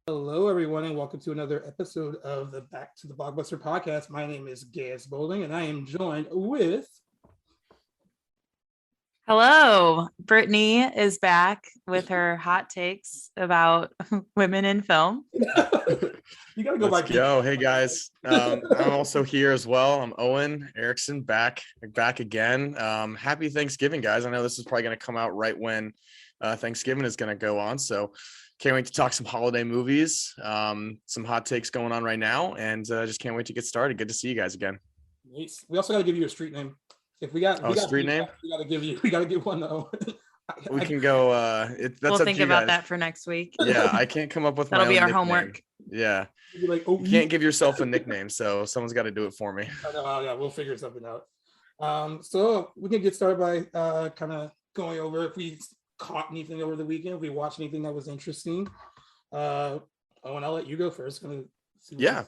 Hello, everyone, and welcome to another episode of the Back to the Blockbuster podcast. My name is Gaius Bowling, and I am joined with. Hello, Brittany is back with her hot takes about women in film. You gotta go Let's by. go. Hey guys, I'm also here as well. I'm Owen Erickson, back again. Happy Thanksgiving, guys. I know this is probably going to come out right when Thanksgiving is going to go on, so can't wait to talk some holiday movies, some hot takes going on right now, and just can't wait to get started. Good to see you guys again. Nice. We also got to give you a street name. If we got street name, we got to give one though. We can go. We'll think about that for next week. Yeah, I can't come up with that'll my own be our nickname. Homework. Yeah, like, you can't give yourself a nickname, so someone's got to do it for me. Yeah, we'll figure something out. So we can get started by kind of going over if we caught anything over the weekend, if we watched anything that was interesting. Owen, I'll let you go first. Yeah.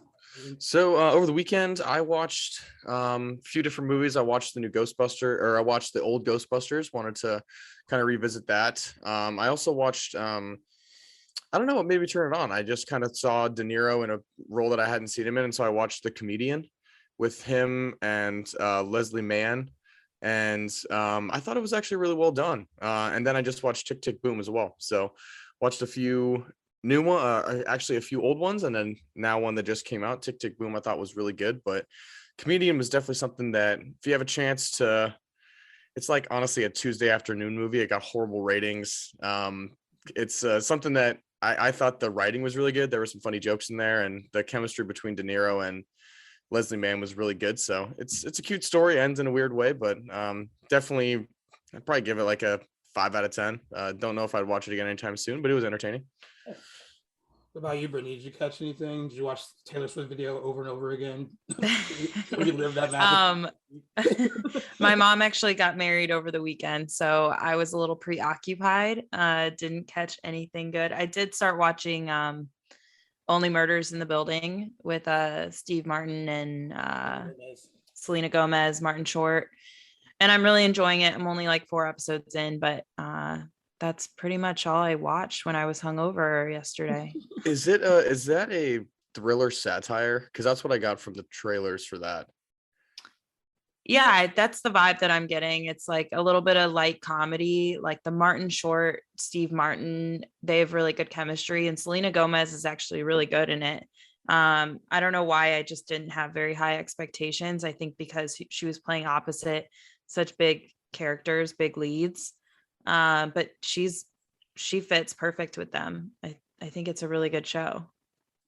So over the weekend, I watched a few different movies. I watched the new I watched the old Ghostbusters. Wanted to kind of revisit that. I also watched, I don't know what made me turn it on. I just kind of saw De Niro in a role that I hadn't seen him in. And so I watched The Comedian with him and Leslie Mann. And I thought it was actually really well done. And then I just watched Tick, Tick, Boom as well. So watched a few new one, actually a few old ones, and then now one that just came out, Tick, Tick, Boom, I thought was really good. But Comedian was definitely something that if you have a chance to, it's like honestly a Tuesday afternoon movie. It got horrible ratings. It's something that I thought the writing was really good. There were some funny jokes in there, and the chemistry between De Niro and Leslie Mann was really good. So it's a cute story, ends in a weird way, but definitely I'd probably give it like a 5 out of 10. Don't know if I'd watch it again anytime soon, but it was entertaining. What about you, Brittany? Did you catch anything? Did you watch Taylor Swift video over and over again? Relive that magic? My mom actually got married over the weekend, so I was a little preoccupied. Didn't catch anything good. I did start watching Only Murders in the Building with Steve Martin and Selena Gomez, Martin Short, and I'm really enjoying it. I'm only like 4 episodes in, but that's pretty much all I watched when I was hungover yesterday. Is that a thriller satire? Because that's what I got from the trailers for that. Yeah, that's the vibe that I'm getting. It's like a little bit of light comedy, like the Martin Short, Steve Martin, they have really good chemistry, and Selena Gomez is actually really good in it. I don't know why I just didn't have very high expectations. I think because she was playing opposite such big characters, big leads. But she fits perfect with them. I think it's a really good show.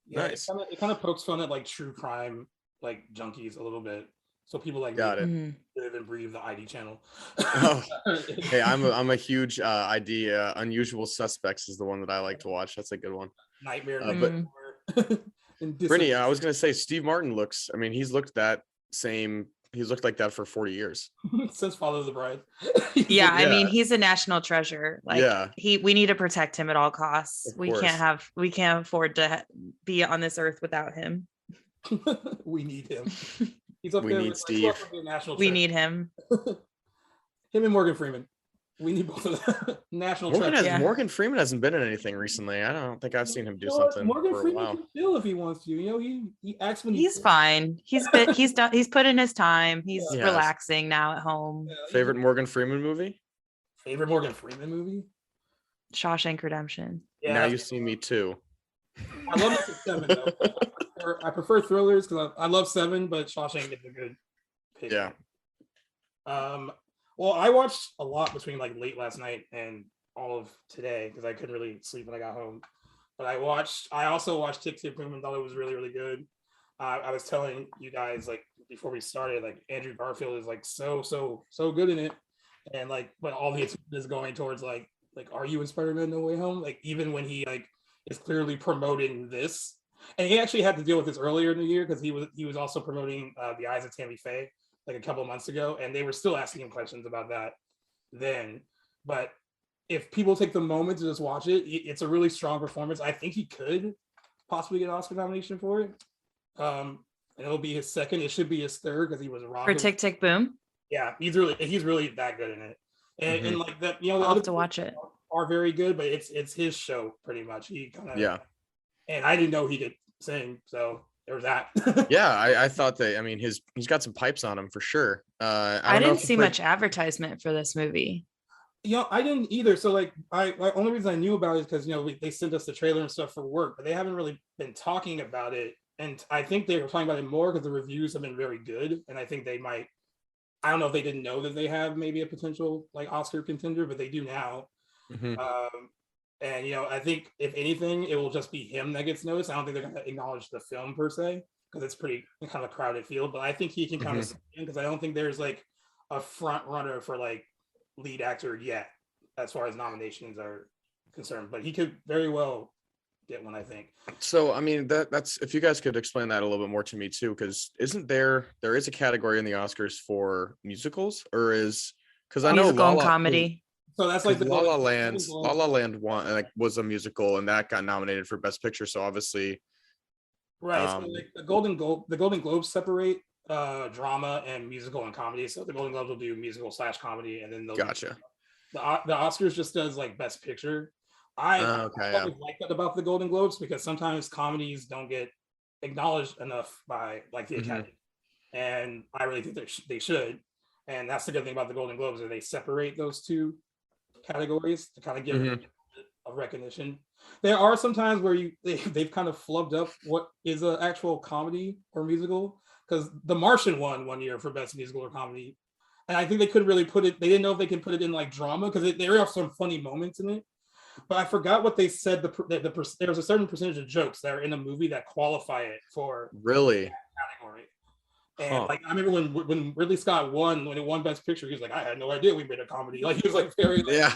Yeah, nice. It kind of pokes fun at like true crime, like junkies a little bit. So people like got it. Live and breathe the ID channel. Oh. Hey, I'm a huge ID. Unusual Suspects is the one that I like to watch. That's a good one. Nightmare. But Brittany, I was gonna say Steve Martin looks. I mean, he's looked like that for 40 years. Since Follow the Bride. Yeah, I mean, he's a national treasure. Like, we need to protect him at all costs. We can't afford to be on this earth without him. We need him. We need Steve. We need him. Him and Morgan Freeman. We need both of them. National treasure. Morgan Freeman hasn't been in anything recently. I don't think I've seen him do something. Morgan for Freeman a while. can chill if he wants to. You know, he acts when he's fine. He's put in his time. He's relaxing now at home. Yeah, Favorite Morgan Freeman movie? Favorite Morgan Freeman movie? Shawshank Redemption. Yeah, Now You See Me Too. I love it. 7 though. I prefer thrillers because I love 7, but Shawshank is a good pick. Yeah. Well, I watched a lot between like late last night and all of today because I couldn't really sleep when I got home. But I also watched Tick, Tick, Boom and thought it was really, really good. I was telling you guys like before we started, like Andrew Garfield is like so good in it, and like but all the attention is going towards like are you in Spider-Man No Way Home? Like even when he like is clearly promoting this, and he actually had to deal with this earlier in the year because he was also promoting The Eyes of Tammy Faye like a couple of months ago, and they were still asking him questions about that then. But if people take the moment to just watch it, it's a really strong performance. I think he could possibly get an Oscar nomination for it. And it'll be his second. It should be his third because he was robbed. For Tick, Tick, Boom? Yeah, he's really that good in it. And like that, you know, I'll have to watch it. Are very good, but it's his show pretty much. He kind of and I didn't know he could sing, so there was that. Yeah, I thought that. I mean, he's got some pipes on him for sure. I I don't know didn't if you see played. much advertisement for this movie. I didn't either. So like, only reason I knew about it is because they sent us the trailer and stuff for work, but they haven't really been talking about it. And I think they were talking about it more because the reviews have been very good, and I think they might. I don't know if they didn't know that they have maybe a potential like Oscar contender, but they do now. Mhm. And I think if anything, it will just be him that gets noticed. I don't think they're going to acknowledge the film per se because it's pretty kind of a crowded field. But I think he can kind of because I don't think there's like a front runner for like lead actor yet as far as nominations are concerned. But he could very well get one, I think. So I mean that's if you guys could explain that a little bit more to me too, because isn't there is a category in the Oscars for musicals, or is because I know Musical La and La comedy. So that's like the La La Golden Land La Globes. La Land was a musical and that got nominated for Best Picture. So obviously, Right. So like the Golden Globes separate drama and musical and comedy. So the Golden Globes will do musical / comedy, and then they'll gotcha. the Oscars just does like Best Picture. I Okay, yeah. always like that about the Golden Globes because sometimes comedies don't get acknowledged enough by like the Academy, and I really think they should. And that's the good thing about the Golden Globes, is they separate those two categories to kind of give them a recognition. There are some times where they've kind of flubbed up what is an actual comedy or musical, because The Martian won one year for Best Musical or Comedy, and I think they couldn't really put it. They didn't know if they could put it in like drama because there are some funny moments in it. But I forgot what they said. There was a certain percentage of jokes that are in a movie that qualify it for Really? that category. And like I remember when Ridley Scott when it won Best Picture, he was like, I had no idea we made a comedy. Like he was like very Yeah.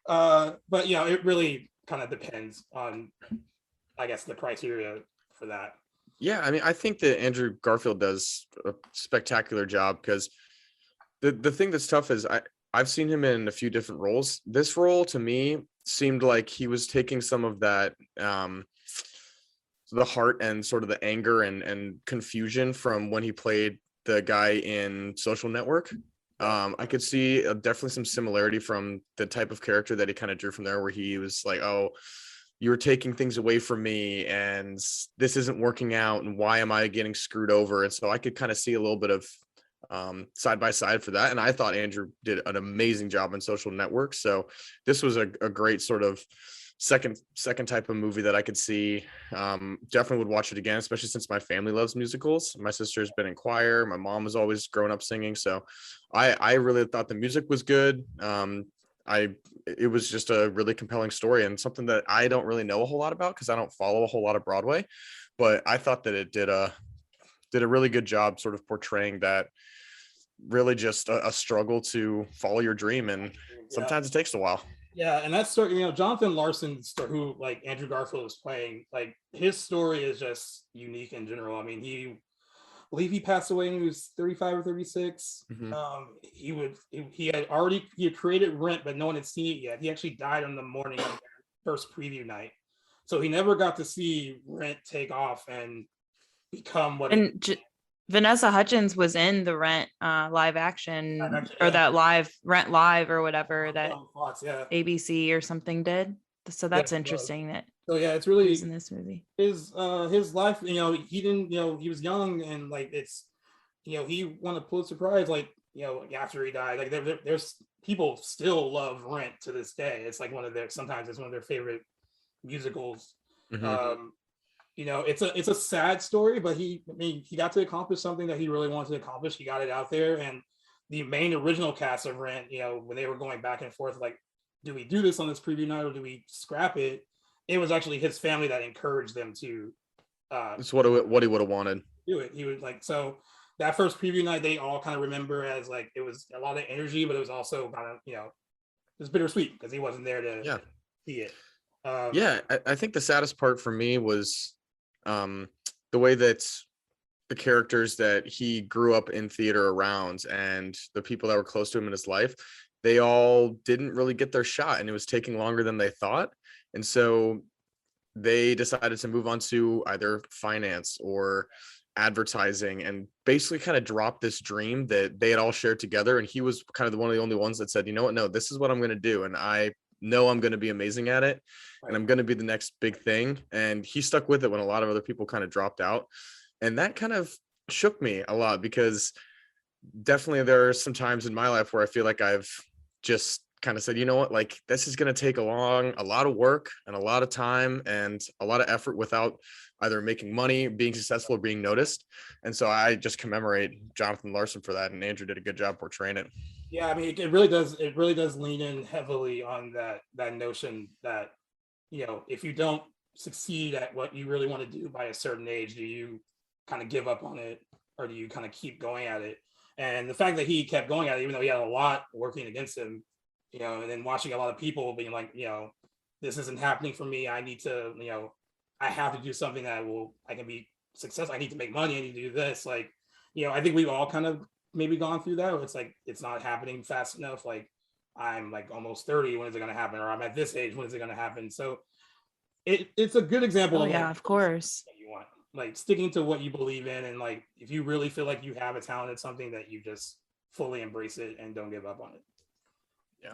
but it really kind of depends on, I guess, the criteria for that. Yeah, I mean, I think that Andrew Garfield does a spectacular job because the thing that's tough is I've seen him in a few different roles. This role to me seemed like he was taking some of that the heart and sort of the anger and confusion from when he played the guy in Social Network. I could see definitely some similarity from the type of character that he kind of drew from there, where he was like, oh, you're taking things away from me and this isn't working out, and why am I getting screwed over? And so I could kind of see a little bit of side by side for that. And I thought Andrew did an amazing job in Social Network. So this was a great sort of second type of movie that I could see. Definitely would watch it again, especially since my family loves musicals. My sister's been in choir. My mom has always grown up singing. So I really thought the music was good. It was just a really compelling story and something that I don't really know a whole lot about because I don't follow a whole lot of Broadway, but I thought that it did a really good job sort of portraying that really just a struggle to follow your dream. And sometimes it takes a while. Yeah, and that story, Jonathan Larson, who like Andrew Garfield was playing, like his story is just unique in general. I mean, I believe he passed away when he was 35 or 36. He had created Rent, but no one had seen it yet. He actually died on the morning of their first preview night, so he never got to see Rent take off and become what. Vanessa Hudgens was in the Rent live action or that live Rent Live or whatever that ABC or something did. So that's interesting that. So yeah, it's really in this movie. His life, he didn't, he was young and like it's, he won a Pulitzer Prize like, after he died. Like there's people still love Rent to this day. It's like sometimes it's one of their favorite musicals. It's a sad story, but he got to accomplish something that he really wanted to accomplish. He got it out there, and the main original cast of Rent, when they were going back and forth, like, do we do this on this preview night or do we scrap it? It was actually his family that encouraged them to. It's what he would have wanted. Do it. He was like, so that first preview night, they all kind of remember as like it was a lot of energy, but it was also kind of it was bittersweet because he wasn't there to see it. I think the saddest part for me was the way that the characters that he grew up in theater around and the people that were close to him in his life, they all didn't really get their shot, and it was taking longer than they thought. And so they decided to move on to either finance or advertising and basically kind of drop this dream that they had all shared together. And he was kind of one of the only ones that said, you know what, no, this is what I'm going to do. And know I'm going to be amazing at it and Right. I'm going to be the next big thing. And he stuck with it when a lot of other people kind of dropped out. And that kind of shook me a lot, because definitely there are some times in my life where I feel like I've just kind of said, you know what, like this is going to take a lot of work and a lot of time and a lot of effort without either making money, being successful, or being noticed. And so I just commemorate Jonathan Larson for that. And Andrew did a good job portraying it. Yeah, I mean, it really does. It really does lean in heavily on that notion that, if you don't succeed at what you really want to do by a certain age, do you kind of give up on it, or do you kind of keep going at it? And the fact that he kept going at it, even though he had a lot working against him, and then watching a lot of people being like, this isn't happening for me. I need to, I have to do something that I can be successful. I need to make money. I need to do this. Like, I think we've all kind of maybe gone through that, where it's like, it's not happening fast enough. Like, I'm like almost 30. When is it going to happen? Or I'm at this age. When is it going to happen? So it's a good example of, yeah, like, of course. what you want, like sticking to what you believe in. And like, if you really feel like you have a talent at something, that you just fully embrace it and don't give up on it.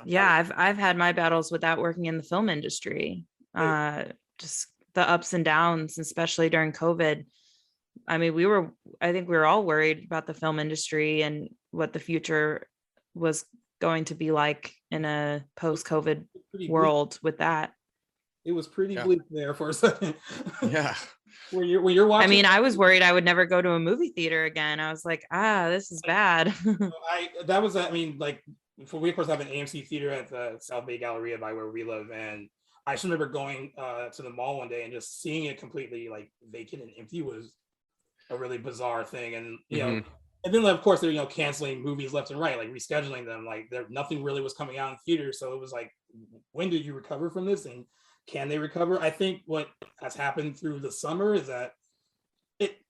Yeah, I've had my battles with that working in the film industry. Just the ups and downs, especially during COVID. I mean, I think we were all worried about the film industry and what the future was going to be like in a post-COVID world with that. It was pretty bleak there for a second. Yeah. when you're watching, I mean, I was worried I would never go to a movie theater again. I was like, this is bad. Like, we of course have an AMC theater at the South Bay Galleria by where we live, and I just remember going to the mall one day and just seeing it completely like vacant and empty was a really bizarre thing. And and then of course they're canceling movies left and right, like rescheduling them. Like nothing really was coming out in theaters, so it was like, when did you recover from this, and can they recover? I think what has happened through the summer is that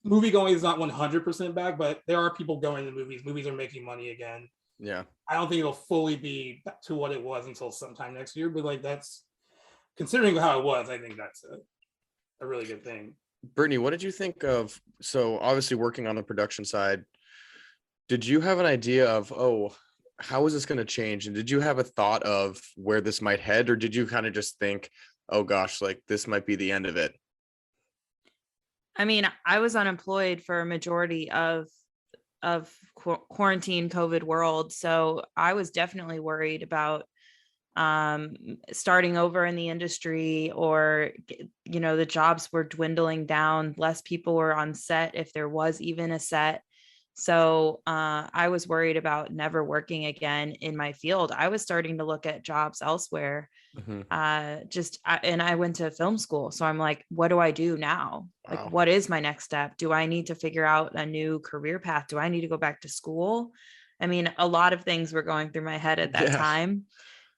movie going is not 100% back, but there are people going to movies. Movies are making money again. Yeah. I don't think it'll fully be back to what it was until sometime next year, but like, that's, considering how it was, I think that's a really good thing. Brittany, what did you think of, so obviously working on the production side, did you have an idea of, how is this going to change? And did you have a thought of where this might head? Or did you kind of just think, oh gosh, like this might be the end of it? I mean, I was unemployed for a majority of quarantine COVID world. So I was definitely worried about starting over in the industry, or the jobs were dwindling down, less people were on set, if there was even a set. So I was worried about never working again in my field. I was starting to look at jobs elsewhere. And I went to film school, so I'm like, what do I do now? Wow. Like, what is my next step? Do I need to figure out a new career path? Do I need to go back to school? I mean, a lot of things were going through my head at that time.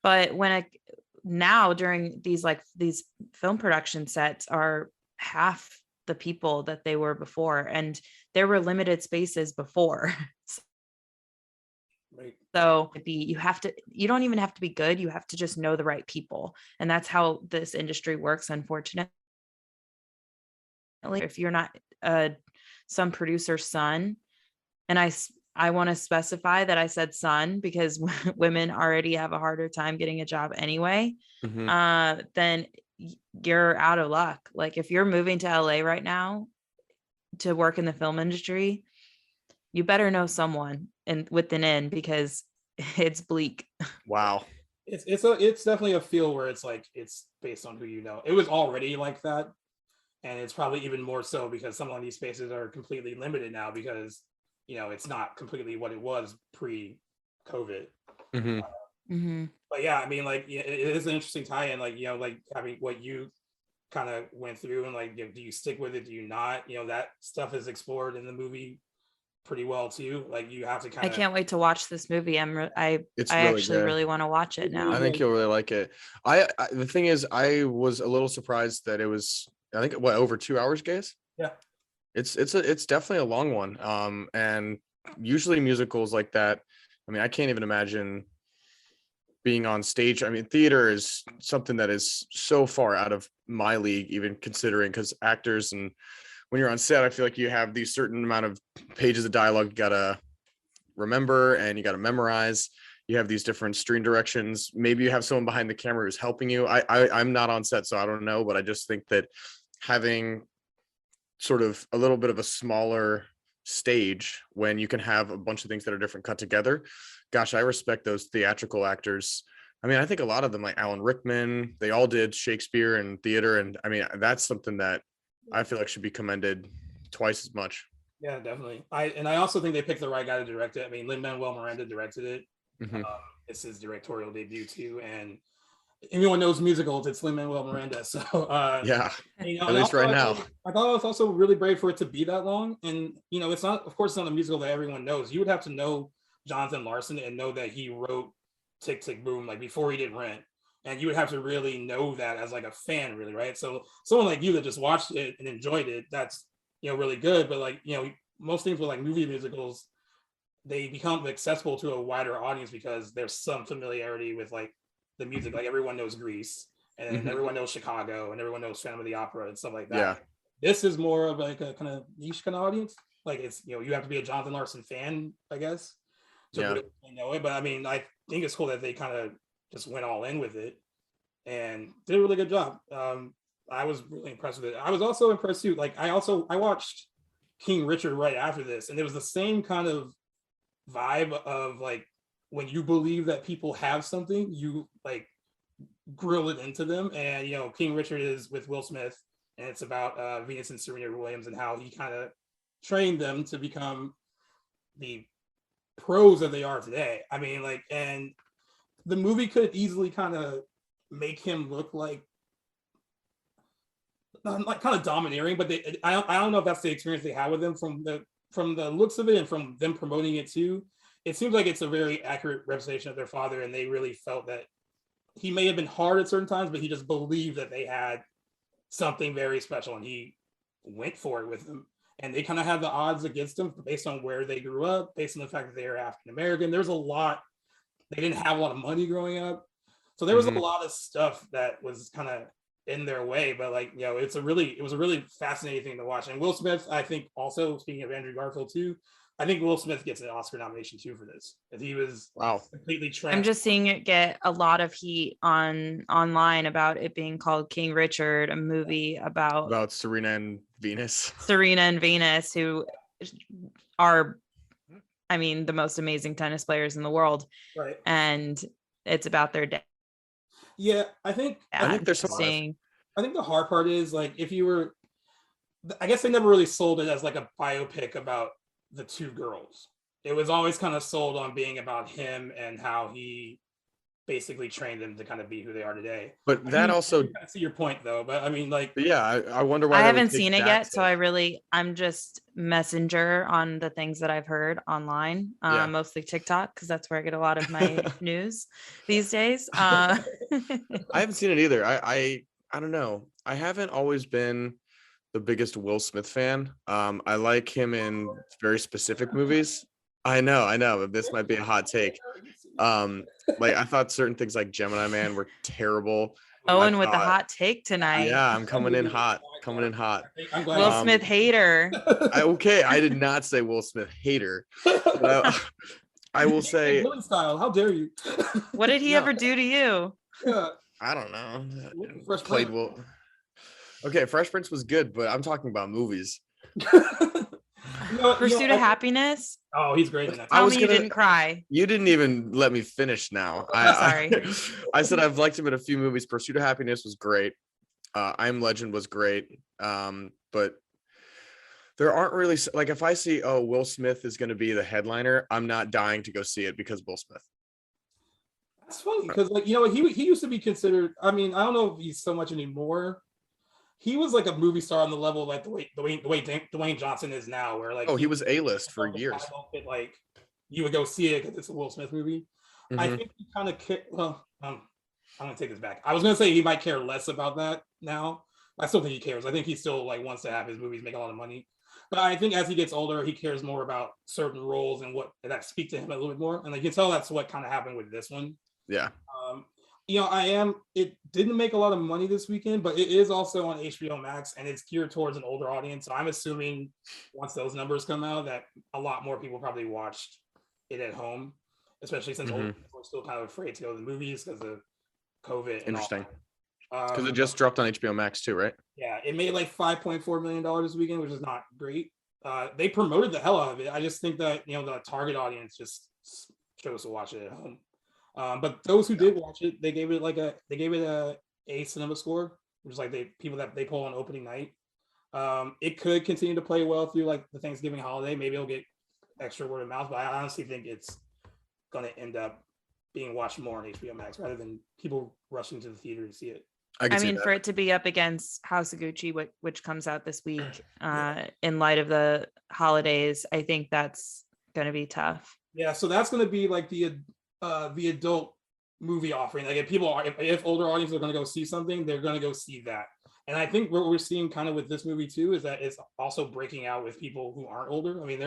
But now during these film production sets are half the people that they were before, and there were limited spaces before. Right. So you don't even have to be good. You have to just know the right people. And that's how this industry works, unfortunately. If you're not some producer's son, and I want to specify that I said son because women already have a harder time getting a job anyway, then you're out of luck. Like, if you're moving to LA right now to work in the film industry, you better know someone with an N, because it's bleak. Wow. It's definitely a feel where it's like, it's based on who you know. It was already like that, and it's probably even more so because some of these spaces are completely limited now, because it's not completely what it was pre-COVID. But yeah, I mean, like, it is an interesting tie-in, like, like having what you kind of went through, and like, do you stick with it, do you not? That stuff is explored in the movie pretty well too. Like, you have to kind of, I can't wait to watch this movie. I actually really want to watch it now. I think you'll really like it. I the thing is, I was a little surprised that it was, I think, over 2 hours, guys? Yeah. It's definitely a long one. And usually musicals like that, I mean, I can't even imagine being on stage. I mean, theater is something that is so far out of my league, even considering, because actors, and when you're on set, I feel like you have these certain amount of pages of dialogue you gotta remember and you gotta memorize. you have these different stream directions. Maybe you have someone behind the camera who's helping you. I'm not on set, so I don't know, but I just think that having sort of a little bit of a smaller stage when you can have a bunch of things that are different cut together. Gosh, I respect those theatrical actors. I mean, I think a lot of them, like Alan Rickman, they all did Shakespeare and theater. And I mean, that's something that I feel like should be commended twice as much. Yeah, definitely. I also think they picked the right guy to direct it. I mean, Lin-Manuel Miranda directed it. It's his directorial debut too, and anyone knows musicals, it's Lin-Manuel Miranda. So yeah, you know, at least right now. I thought it was also really brave for it to be that long. And you know, it's not, of course, it's not a musical that everyone knows. You would have to know Jonathan Larson and know that he wrote Tick Tick Boom like before he did Rent. And you would have to really know that as like a fan, really, right? So someone like you that just watched it and enjoyed it, that's, you know, really good. But like, you know, most things with like movie musicals, they become accessible to a wider audience because there's some familiarity with like the music. Like everyone knows Grease, and everyone knows Chicago, and everyone knows Phantom of the Opera and stuff like that. Yeah. This is more of like a kind of niche kind of audience. Like it's, you know, you have to be a Jonathan Larson fan, I guess, to really know it. But I mean, I think it's cool that they kind of just went all in with it and did a really good job. I was really impressed with it. I was also impressed too. Like I watched King Richard right after this, and it was the same kind of vibe of like when you believe that people have something, you like grill it into them. And you know, King Richard is with Will Smith, and it's about Venus and Serena Williams and how he kind of trained them to become the pros that they are today. I mean, like, and the movie could easily kind of make him look like kind of domineering, but I don't know if that's the experience they had with him from the looks of it and from them promoting it too. It seems like it's a very accurate representation of their father, and they really felt that he may have been hard at certain times, but he just believed that they had something very special, and he went for it with them. And they kind of had the odds against them based on where they grew up, based on the fact that they were African American. There's a lot. They didn't have a lot of money growing up, so there was a lot of stuff that was kind of in their way. But like, you know, it was a really fascinating thing to watch. And Will Smith, I think, also speaking of Andrew Garfield too, I think Will Smith gets an Oscar nomination too for this, because he was completely trash. I'm just seeing it get a lot of heat online about it being called King Richard, a movie about Serena and Venus, who are, I mean, the most amazing tennis players in the world, right? And it's about their dad. Yeah, I think there's some. I think the hard part is like, if you were, I guess they never really sold it as like a biopic about the two girls. It was always kind of sold on being about him and how he basically trained them to kind of be who they are today. But that also, I see your point though. But I mean, like, yeah, I wonder why I haven't seen it yet, so I'm just messenger on the things that I've heard online, mostly TikTok, because that's where I get a lot of my news these days. I haven't seen it either. I don't know. I haven't always been the biggest Will Smith fan. I like him in very specific movies. I know. This might be a hot take. Like I thought certain things like Gemini Man were terrible. Owen with the hot take tonight. Yeah, I'm coming in hot. Will Smith hater. I did not say Will Smith hater. I will say, style. How dare you? What did he ever do to you? Yeah. I don't know. Played Will. Okay, Fresh Prince was good, but I'm talking about movies. Pursuit of Happiness. Oh, he's great in that. Tell me you didn't cry. You didn't even let me finish now. Sorry. I said I've liked him in a few movies. Pursuit of Happiness was great. I Am Legend was great. But there aren't really, like, if I see, Will Smith is going to be the headliner, I'm not dying to go see it because Will Smith. That's funny because, like, you know, he used to be considered, I mean, I don't know if he's so much anymore. He was like a movie star on the level like the way Dwayne Johnson is now, where like he was A-list for years. Like you would go see it because it's a Will Smith movie. I think he kind of I'm gonna take this back. I was gonna say he might care less about that now. I still think he cares. I think he still like wants to have his movies make a lot of money. But I think as he gets older, he cares more about certain roles and what that speak to him a little bit more. And like you can tell that's what kind of happened with this one. Yeah. You know, it didn't make a lot of money this weekend, but it is also on HBO Max and it's geared towards an older audience. So I'm assuming once those numbers come out that a lot more people probably watched it at home. especially since older people are still kind of afraid to go to the movies because of COVID and all. Interesting. Because it just dropped on HBO Max too, right? Yeah, it made like $5.4 million this weekend, which is not great. They promoted the hell out of it. I just think that the target audience just chose to watch it at home. But those who did watch it, they gave it a cinema score, which is like people that they pull on opening night. It could continue to play well through like the Thanksgiving holiday. Maybe it'll get extra word of mouth, but I honestly think it's going to end up being watched more on HBO Max rather than people rushing to the theater to see it. I mean, for it to be up against House of Gucci, which comes out this week, in light of the holidays, I think that's going to be tough. Yeah, so that's going to be like the adult movie offering. Like if older audiences are going to go see something, they're going to go see that. And I think what we're seeing kind of with this movie too is that it's also breaking out with people who aren't older. I mean,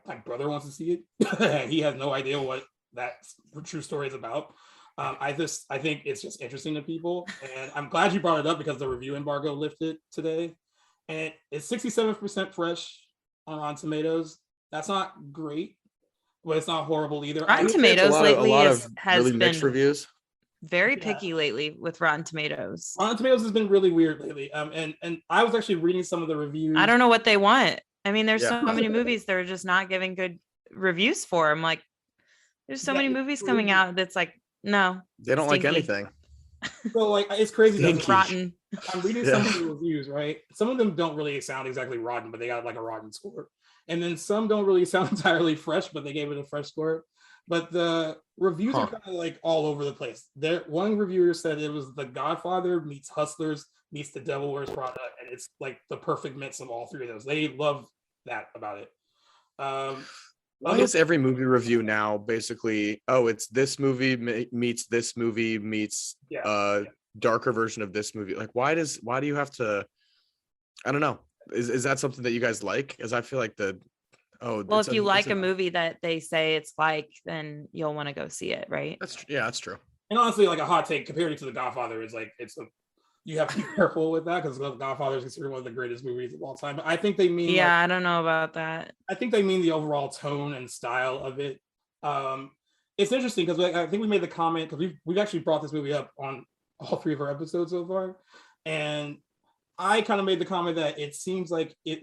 my brother wants to see it. He has no idea what that true story is about. I think it's just interesting to people, and I'm glad you brought it up because the review embargo lifted today, and it's 67% fresh on Rotten Tomatoes. That's not great, but it's not horrible either. Rotten Tomatoes lately has really mixed been reviews. Very picky lately with Rotten Tomatoes. Rotten Tomatoes has been really weird lately. And I was actually reading some of the reviews. I don't know what they want. I mean, there's so many movies they're just not giving good reviews for. I'm like, there's so many movies coming out that's like, no, they don't like anything. So like, it's crazy. It's rotten. I'm reading some of the reviews, right? Some of them don't really sound exactly rotten, but they got like a rotten score. And then some don't really sound entirely fresh, but they gave it a fresh score. But the reviews are kind of like all over the place. One reviewer said it was The Godfather meets Hustlers meets The Devil Wears Prada, and it's like the perfect mix of all three of those. They love that about it. Why is every movie review now basically, it's this movie meets this movie meets darker version of this movie? Like, why do you have to? I don't know. Is that something that you guys like? Because I feel like well, if you like a movie that they say it's like, then you'll want to go see it, right? That's true. And honestly, like a hot take compared to The Godfather is like you have to be careful with that because The Godfather is considered one of the greatest movies of all time. But I think they mean I don't know about that. I think they mean the overall tone and style of it. It's interesting because I think we made the comment because we've actually brought this movie up on all three of our episodes so far, and I kind of made the comment that it seems like it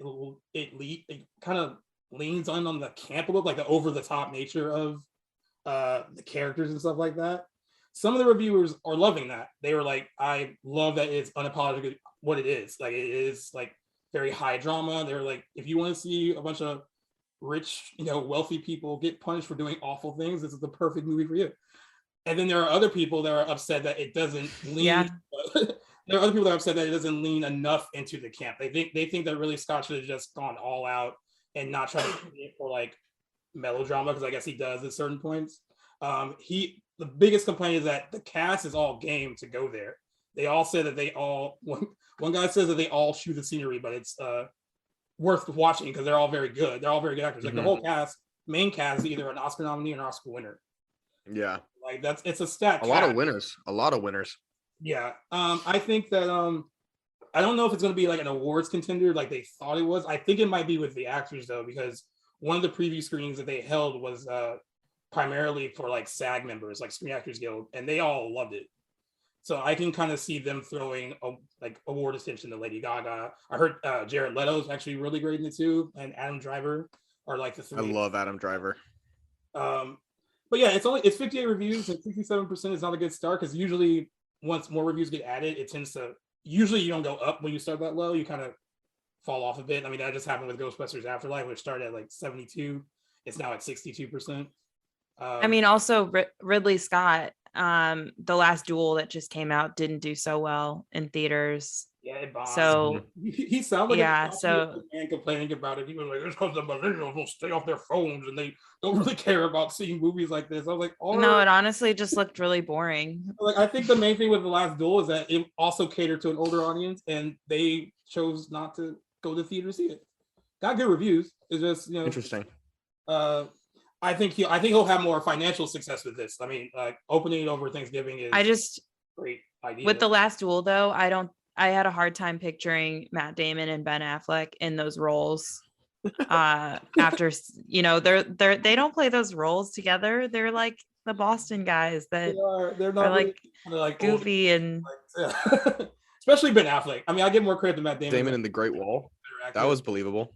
kind of leans on the camp look, like the over the top nature of the characters and stuff like that. Some of the reviewers are loving that. They were like, I love that it's unapologetically what it is. Like it is like very high drama. They're like, if you want to see a bunch of rich, wealthy people get punished for doing awful things, this is the perfect movie for you. And then there are other people that are upset that it doesn't lean. There are other people that are upset that it doesn't lean enough into the camp. They think that really Scott should have just gone all out and not try to create for like melodrama, because I guess he does at certain points. The biggest complaint is that the cast is all game to go there. They all said that one guy says that they all shoot the scenery, but it's worth watching because they're all very good. They're all very good actors. Like the whole main cast is either an Oscar nominee or an Oscar winner. Yeah. Like it's a stat. A lot of winners. Yeah. I think that I don't know if it's going to be like an awards contender like they thought it was. I think it might be with the actors though, because one of the preview screenings that they held was primarily for like SAG members, like Screen Actors Guild, and they all loved it. So I can kind of see them throwing like award attention to Lady Gaga. I heard Jared Leto is actually really great in it too, and Adam Driver are like the three. I love Adam Driver. But yeah, it's 58 reviews and 67% is not a good start, because usually once more reviews get added, it tends to usually you don't go up when you start that low. You kind of fall off a bit. I mean, that just happened with Ghostbusters Afterlife, which started at like 72. It's now at 62%. I mean, also Ridley Scott, The Last Duel that just came out didn't do so well in theaters. Yeah, it bombed. So he sounded like a man complaining about it. He was like, "It's because the millennials will stay off their phones and they don't really care about seeing movies like this." I was like, "Oh no, it honestly just looked really boring." Like, I think the main thing with The Last Duel is that it also catered to an older audience, and they chose not to go to the theater to see it. Got good reviews. It's just interesting. I think he'll have more financial success with this. I mean, opening it over Thanksgiving is great idea. With The Last Duel, though, I had a hard time picturing Matt Damon and Ben Affleck in those roles. After they don't play those roles together. They're like the Boston guys that They're are not really like kind of like old, goofy and like, yeah. Especially Ben Affleck. I mean, I give more credit to Matt Damon. Damon in the Great Wall. That was believable.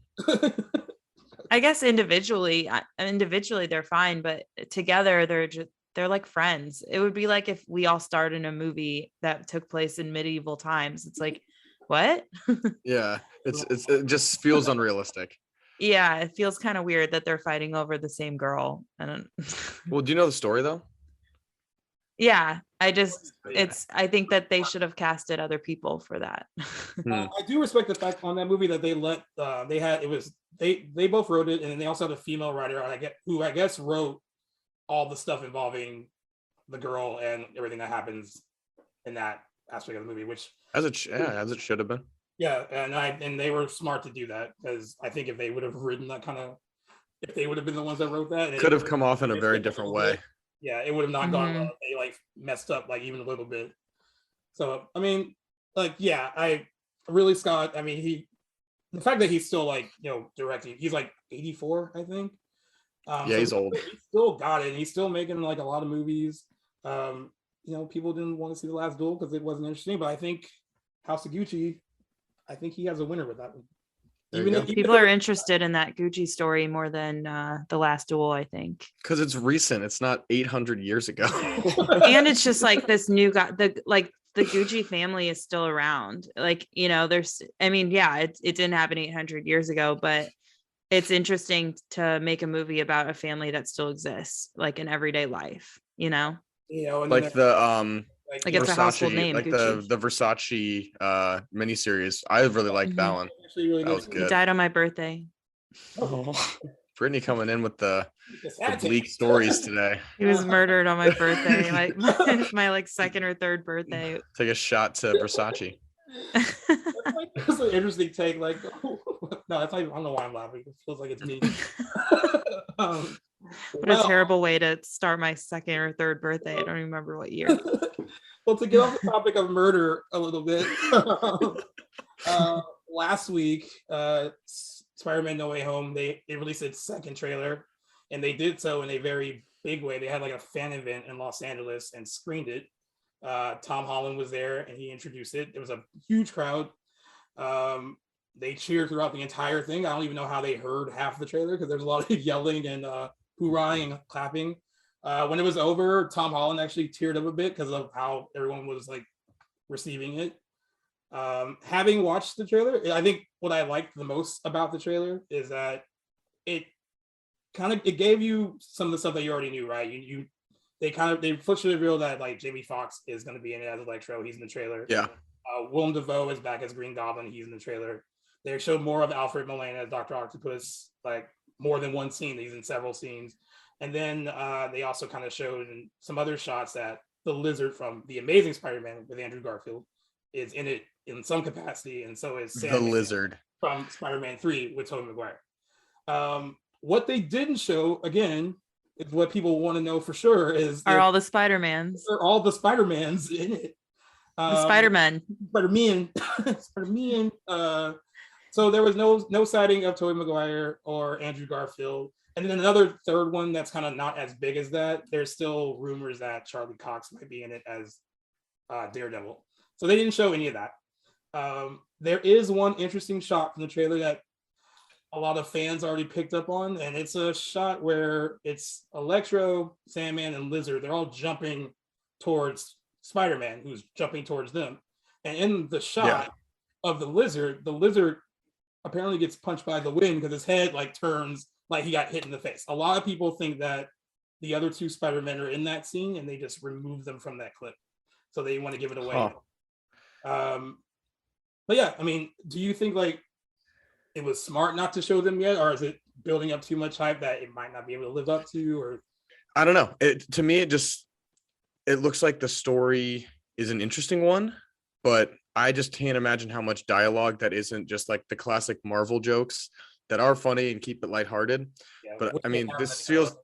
I guess individually they're fine, but together they're like friends. It would be like if we all starred in a movie that took place in medieval times. It's like, what? Yeah, it just feels unrealistic. Yeah, it feels kind of weird that they're fighting over the same girl. I don't. Well, do you know the story though? Yeah, I think that they should have casted other people for that. I do respect the fact on that movie that they they both wrote it, and then they also had a female writer who I guess wrote all the stuff involving the girl and everything that happens in that aspect of the movie, which as it should have been. Yeah, and they were smart to do that, because I think if they would have written if they would have been the ones that wrote that, it could have come off in a very different way. Yeah, it would have not gone well. They like messed up like even a little bit. So I mean, like, yeah, Scott. I mean, the fact that he's still like, directing, he's like 84, I think. Yeah, so he's old. He still got it, and he's still making like a lot of movies. People didn't want to see The Last Duel because it wasn't interesting, but I think House of Gucci, I think he has a winner with that one. People are interested in that Gucci story more than The Last Duel, I think. Because it's recent. It's not 800 years ago. And it's just like this new guy, the Gucci family is still around. Like, it didn't happen 800 years ago, but it's interesting to make a movie about a family that still exists, like in everyday life, and like the like it's Versace, a household name, like Gucci. the Versace miniseries. I really liked that one. Really that was good. He died on my birthday. Oh, Brittany coming in with the bleak stories today. He was murdered on my birthday, my like second or third birthday. Take a shot to Versace. That's an interesting take. Like, no, that's not, I don't know why I'm laughing. It feels like it's me. What a terrible way to start my second or third birthday. I don't even remember what year. Well, to get off the topic of murder a little bit, last week, Spider-Man No Way Home, they released its second trailer, and they did so in a very big way. They had like a fan event in Los Angeles and screened it. Tom Holland was there and he introduced it. It was a huge crowd. They cheered throughout the entire thing. I don't even know how they heard half the trailer because there's a lot of yelling and hoorahing and clapping. When it was over, Tom Holland actually teared up a bit because of how everyone was like receiving it. Having watched the trailer, I think what I liked the most about the trailer is that it gave you some of the stuff that you already knew, right? They officially revealed that like Jamie Foxx is going to be in it as Electro. He's in the trailer. Yeah. Willem Dafoe is back as Green Goblin. He's in the trailer. They showed more of Alfred Molina as Dr. Octopus, like more than one scene. He's in several scenes. And then they also kind of showed in some other shots that the Lizard from The Amazing Spider-Man with Andrew Garfield is in it in some capacity, and so is Sam the Lizard from Spider-Man 3 with Tobey Maguire. What they didn't show, again, is what people want to know for sure are all the Spider-Mans. Are all the Spider-Mans in it. The Spider-Man. Spider-Man. So there was no sighting of Tobey Maguire or Andrew Garfield. And then another third one that's kind of not as big as that. There's still rumors that Charlie Cox might be in it as Daredevil. So they didn't show any of that. There is one interesting shot from the trailer that a lot of fans already picked up on, and it's a shot where it's Electro, Sandman, and Lizard. They're all jumping towards Spider-Man, who's jumping towards them. And in the shot of the Lizard apparently gets punched by the wind because his head like turns like he got hit in the face. A lot of people think that the other two Spider-Men are in that scene and they just removed them from that clip. So they want to give it away. But yeah, I mean, do you think like it was smart not to show them yet, or is it building up too much hype that it might not be able to live up to? Or I don't know. To me, it looks like the story is an interesting one, but I just can't imagine how much dialogue that isn't just like the classic Marvel jokes that are funny and keep it lighthearted. Yeah, but I mean, this feels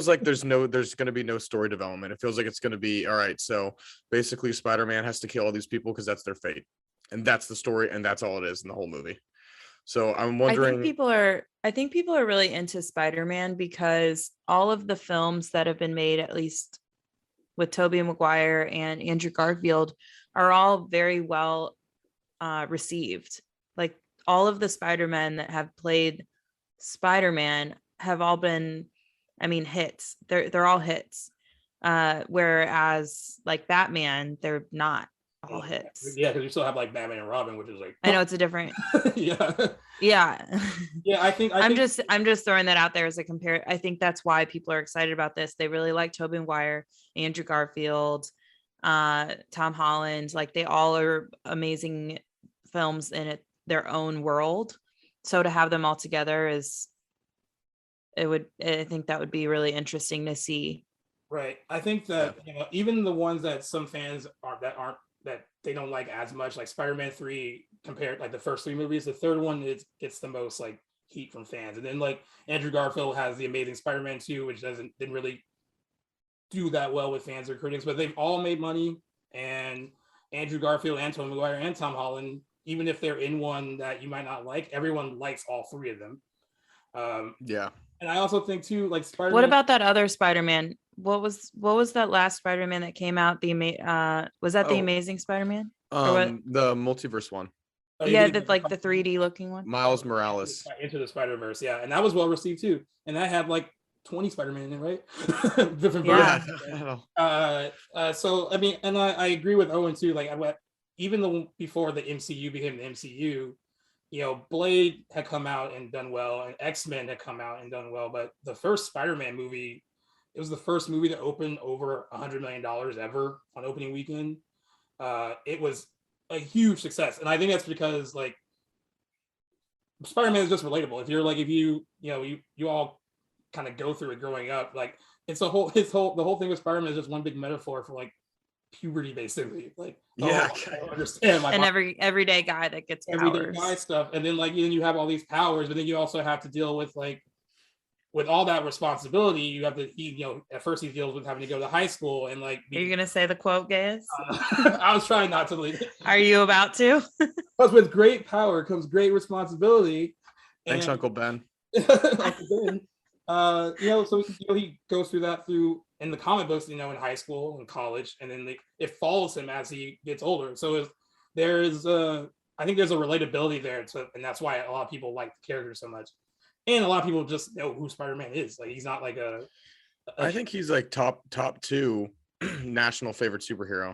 like there's going to be no story development. It feels like it's going to be, all right, so basically Spider-Man has to kill all these people because that's their fate. And that's the story, and that's all it is in the whole movie. So I'm I wondering. think people are really into Spider-Man because all of the films that have been made, at least with Tobey Maguire and Andrew Garfield, are all very well received. Like all of the Spider-Men that have played Spider-Man have all been, I mean, hits. They're all hits. Whereas like Batman, they're not all hits. Yeah, because you still have like Batman and Robin, which is like I know it's a different. yeah. Yeah. Yeah, I think I'm just throwing that out there as a compare. I think that's why people are excited about this. They really like Tobey Maguire, Andrew Garfield, Tom Holland. Like they all are amazing films in their own world. So to have them all together I think that would be really interesting to see. right. I think that even the ones that some fans aren't that they don't like as much, like Spider-Man 3 compared like the first three movies, the third one gets the most like heat from fans. And then like Andrew Garfield has the Amazing Spider-Man 2, which didn't really do that well with fans or critics, but they've all made money. And Andrew Garfield and Tobey Maguire and Tom Holland, even if they're in one that you might not like, everyone likes all three of them. Yeah. And I also think too, like Spider-Man. What about that other Spider-Man? What was that last Spider-Man that came out? Was that the Amazing Spider-Man? The multiverse one. Yeah, the 3D looking one. Miles Morales. Into the Spider-Verse, yeah, and that was well received too. And that had like 20 Spider-Man in it, right? Different versions. So I mean, and I agree with Owen too. Like even before the MCU became the MCU, you know, Blade had come out and done well, and X-Men had come out and done well. But the first Spider-Man movie, it was the first movie to open over $100 million ever on opening weekend. It was a huge success, and I think that's because like Spider-Man is just relatable. If you all kind of go through it growing up, like the whole thing with Spider-Man is just one big metaphor for like puberty, basically. Like I don't understand and everyday guy that gets everyday powers. guy stuff, and then you have all these powers, but then you also have to deal with with all that responsibility. You have to at first he deals with having to go to high school and like. Are you gonna say the quote, guys? I was trying not to. Are you about to? Because with great power comes great responsibility. Thanks, Uncle Ben. Uncle Ben. So he goes through that in the comic books, in high school and college, and then it follows him as he gets older. So I think there's a relatability there, and that's why a lot of people like the character so much. And a lot of people just know who Spider-Man is. Like he's not like I think he's like top two national favorite superhero.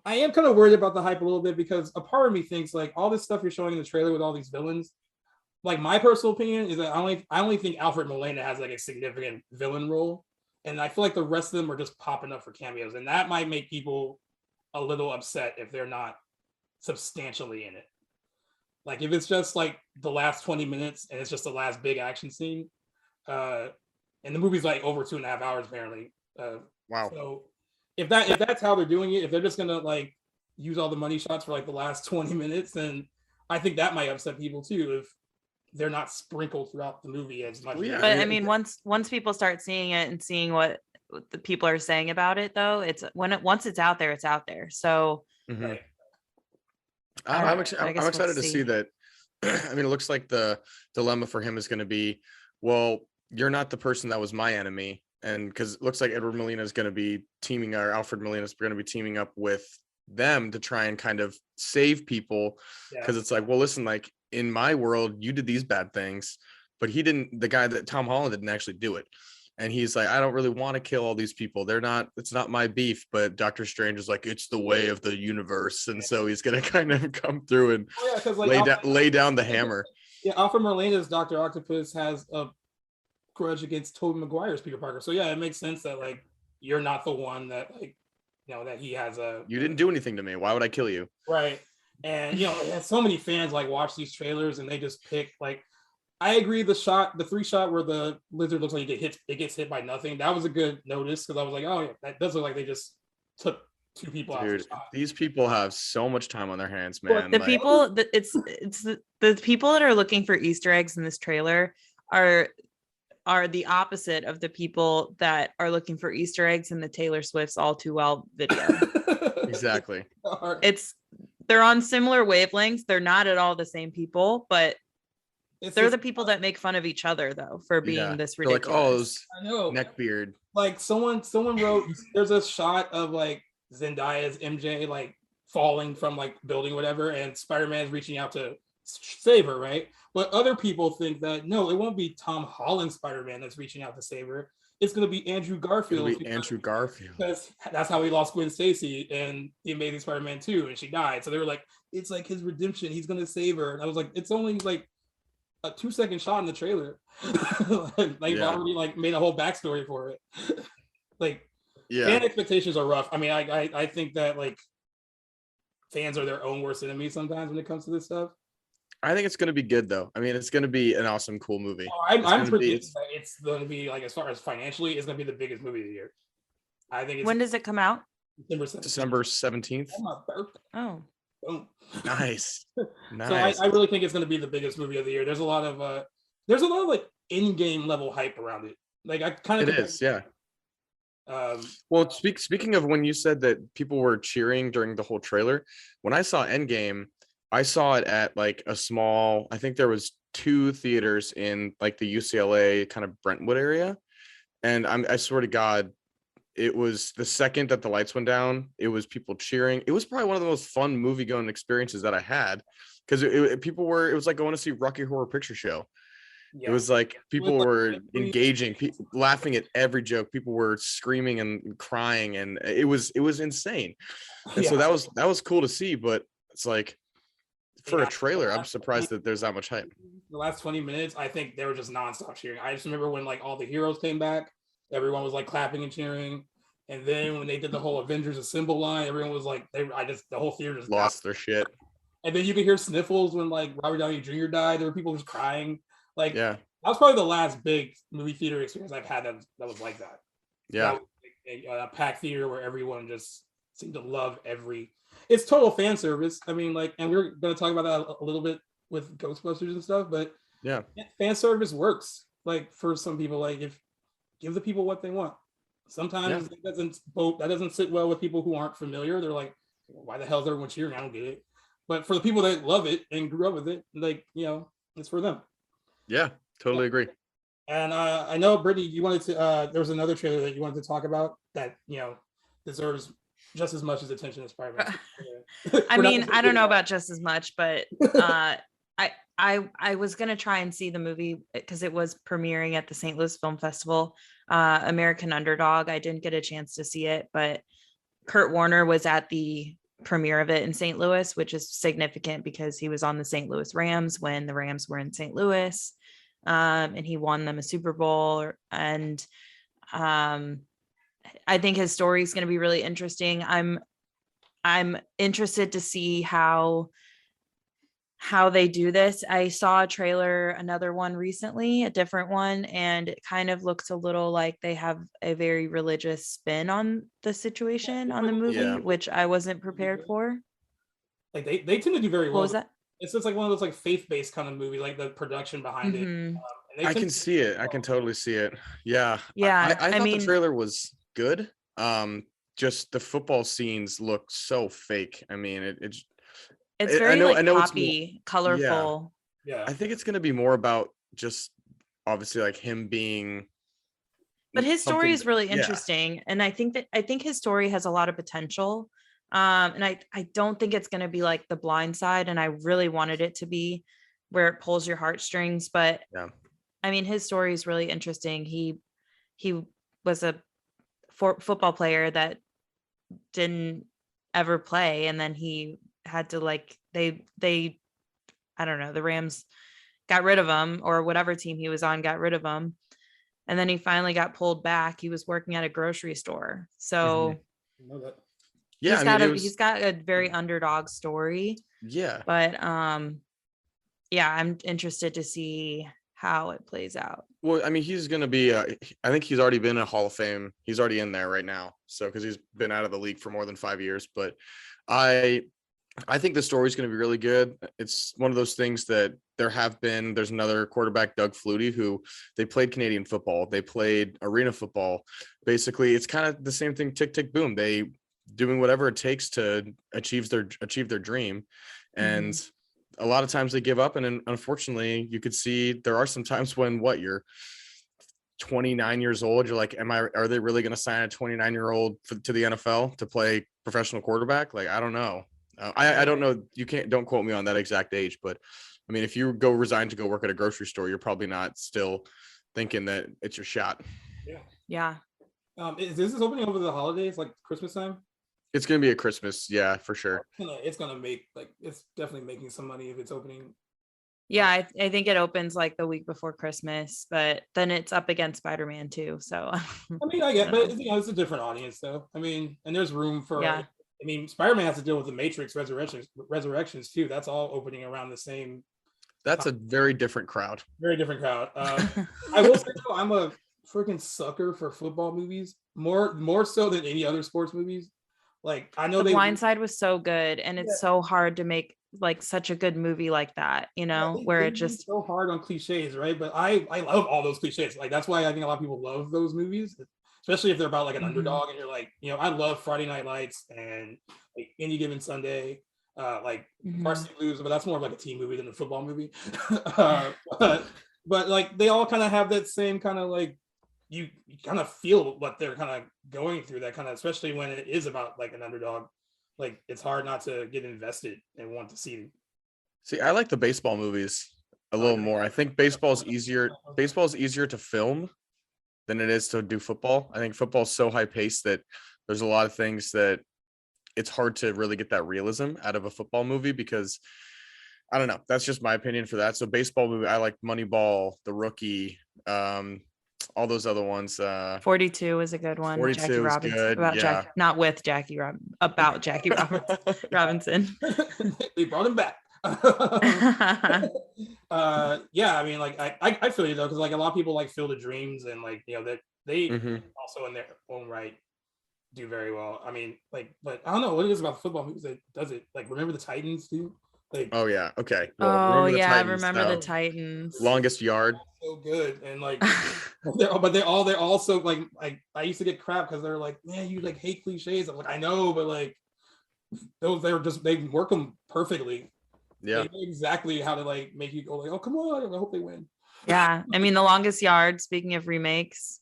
I am kind of worried about the hype a little bit because a part of me thinks like all this stuff you're showing in the trailer with all these villains. Like my personal opinion is that I only think Alfred Molina has like a significant villain role, and I feel like the rest of them are just popping up for cameos, and that might make people a little upset if they're not substantially in it. Like if it's just like the last 20 minutes and it's just the last big action scene, and the movie's like over 2.5 hours apparently. Wow. So if that's how they're doing it, if they're just gonna like use all the money shots for like the last 20 minutes, then I think that might upset people too if they're not sprinkled throughout the movie as much. But I mean, once people start seeing it and seeing what the people are saying about it, though, once it's out there, it's out there. So. Mm-hmm. Right. I'm excited to see that. I mean, it looks like the dilemma for him is going to be, well, you're not the person that was my enemy. And because it looks like Alfred Molina is going to be teaming up with them to try and kind of save people. Because it's like, well, listen, like in my world, you did these bad things, but the guy that Tom Holland didn't actually do it. And he's like, I don't really want to kill all these people. It's not my beef, but Doctor Strange is like, it's the way of the universe. And so he's going to kind of come through and lay down the hammer. Yeah, Alfred Molina's Dr. Octopus has a grudge against Tobey Maguire's Peter Parker. So yeah, it makes sense that like, you're not the one that like, that he has you didn't do anything to me. Why would I kill you? Right. And, so many fans like watch these trailers and they just pick like, I agree. The 3-shot where the lizard looks like it gets hit by nothing. That was a good notice because I was like, oh yeah, that does look like they just took 2 people out. Dude, these people have so much time on their hands, man. The people that it's the people that are looking for Easter eggs in this trailer are the opposite of the people that are looking for Easter eggs in the Taylor Swift's All Too Well video. Exactly. They're on similar wavelengths. They're not at all the same people, but They're the people that make fun of each other though for being this They're like, oh, ridiculous. I know. neck beard. Like someone wrote, there's a shot of like Zendaya's MJ like falling from like building whatever, and Spider-Man's reaching out to save her, right? But other people think that no, it won't be Tom Holland Spider-Man that's reaching out to save her. It's going to be Andrew Garfield. It'll be Andrew Garfield. Because that's how he lost Gwen Stacy in The Amazing Spider-Man 2, and she died. So they were like, it's like his redemption. He's going to save her. And I was like, it's only like a 2-second shot in the trailer. Like already like made a whole backstory for it. Like, fan expectations are rough. I mean, I think that like fans are their own worst enemy sometimes when it comes to this stuff. I think it's going to be good though. I mean, it's going to be an awesome, cool movie. I'm predicting that it's going to be like, as far as financially, it's going to be the biggest movie of the year. I think. When does it come out? December 17th. My birthday. Oh. Boom. Nice. So I really think it's going to be the biggest movie of the year. There's a lot of like in-game level hype around it. Like I kind of. It is, yeah. Well, speaking of when you said that people were cheering during the whole trailer, when I saw Endgame, I saw it at like a small, I think there was 2 theaters in like the UCLA kind of Brentwood area. And I swear to God, it was the second that the lights went down, it was people cheering. It was probably one of the most fun movie going experiences that I had, because it was like going to see Rocky Horror Picture Show. Yeah. It was like people were engaging, laughing at every joke. People were screaming and crying, and it was insane. And so that was cool to see. But it's like, for a trailer, I'm surprised that there's that much hype. The last 20 minutes, I think they were just nonstop cheering. I just remember when like all the heroes came back, everyone was like clapping and cheering. And then when they did the whole Avengers Assemble line, everyone was like, the whole theater just lost their shit. And then you could hear sniffles when like Robert Downey Jr. died. There were people just crying. Like, that was probably the last big movie theater experience I've had that was like that. Yeah. A packed theater where everyone just seemed to love it's total fan service. I mean, like, and we're going to talk about that a little bit with Ghostbusters and stuff, but yeah, fan service works. Like for some people, like give the people what they want. Sometimes that doesn't sit well with people who aren't familiar. They're like, why the hell is everyone cheering? I don't get it. But for the people that love it and grew up with it, like, it's for them. Yeah, totally agree. And I know, Brittany, you wanted to, there was another trailer that you wanted to talk about that, deserves just as much as attention as Spider-Man. I mean, I don't know about just as much, but I was going to try and see the movie because it was premiering at the St. Louis Film Festival, American Underdog. I didn't get a chance to see it, but Kurt Warner was at the premiere of it in St. Louis, which is significant because he was on the St. Louis Rams when the Rams were in St. Louis, and he won them a Super Bowl. And I think his story is going to be really interesting. I'm interested to see how they do this. I saw a trailer, another one recently, a different one, and it kind of looks a little like they have a very religious spin on the situation, on the movie, which I wasn't prepared for. Like they tend to do very well. What was that? It's just like one of those like faith-based kind of movie, like the production behind it. I can see it. I can totally see it. Yeah. Yeah. I thought the trailer was good. Just the football scenes look so fake. I mean, it's very poppy, colorful. Yeah. I think it's going to be more about just obviously like him being. But his story is really interesting, and I think his story has a lot of potential. And I don't think it's going to be like The Blind Side, and I really wanted it to be where it pulls your heartstrings. But I mean, his story is really interesting. He was a football player that didn't ever play, and then he had to they I don't know, the Rams got rid of him, or whatever team he was on got rid of him, and then he finally got pulled back. He was working at a grocery store, so he's got a very underdog story. But I'm interested to see how it plays out. Well, I mean, he's going to be, I think he's already been in Hall of Fame. He's already in there right now. So, because he's been out of the league for more than 5 years. But I think the story is going to be really good. It's one of those things that there's another quarterback, Doug Flutie, who they played Canadian football. They played arena football. Basically, it's kind of the same thing, tick, tick, boom. They doing whatever it takes to achieve their dream. And a lot of times they give up, and then unfortunately you could see there are some times when you're 29 years old, you're like, are they really going to sign a 29-year-old to the NFL to play professional quarterback? Like, I don't know. I don't know. Don't quote me on that exact age, but I mean, if you resign to go work at a grocery store, you're probably not still thinking that it's your shot. Yeah. Is this opening over the holidays, like Christmas time? It's going to be a Christmas. Yeah, for sure. It's going to make it's definitely making some money if it's opening. Yeah, I think it opens like the week before Christmas, but then it's up against Spider-Man too. So I mean, I get, but it's a different audience though. I mean, and there's room for. Yeah. I mean, Spider-Man has to deal with the Matrix resurrections too. That's all opening around the same. That's a very different crowd. Very different crowd. I will say though, I'm a freaking sucker for football movies, more so than any other sports movies. Like I know The Blind Side was so good, and it's so hard to make like such a good movie like that, you know, where it just so hard on cliches, right? But I love all those cliches. Like that's why I think a lot of people love those movies, especially if they're about like an underdog, and you're like, you know, I love Friday Night Lights and like Any Given Sunday, like Varsity Blues, but that's more of like a team movie than a football movie. but like they all kind of have that same kind of like you kind of feel what they're kind of going through, that kind of, especially when it is about like an underdog. Like it's hard not to get invested and want to see. See, I like the baseball movies a little more. I think baseball is easier to film than it is to do football. I think football is so high paced that there's a lot of things that it's hard to really get that realism out of a football movie, because I don't know. That's just my opinion for that. So baseball movie, I like Moneyball, The Rookie, all those other ones. 42 is a good one. 42 Jackie is Robinson, good. about Yeah. not with Jackie about Jackie Robinson. They brought him back. Yeah, I mean, like I feel you though, because like a lot of people like Field of Dreams, and like, you know, that they also in their own right do very well. I mean, like, but I don't know what it is about football movies that does it. Like, remember the Titans too? Like, oh yeah, okay. Well, remember the Titans. Longest Yard. So good, and like, they're also like I used to get crap because they're like, man, you like hate cliches. I'm like, I know, but like they work them perfectly. Yeah, they know exactly how to like make you go like, oh come on, I hope they win. Yeah, I mean, The Longest Yard. Speaking of remakes.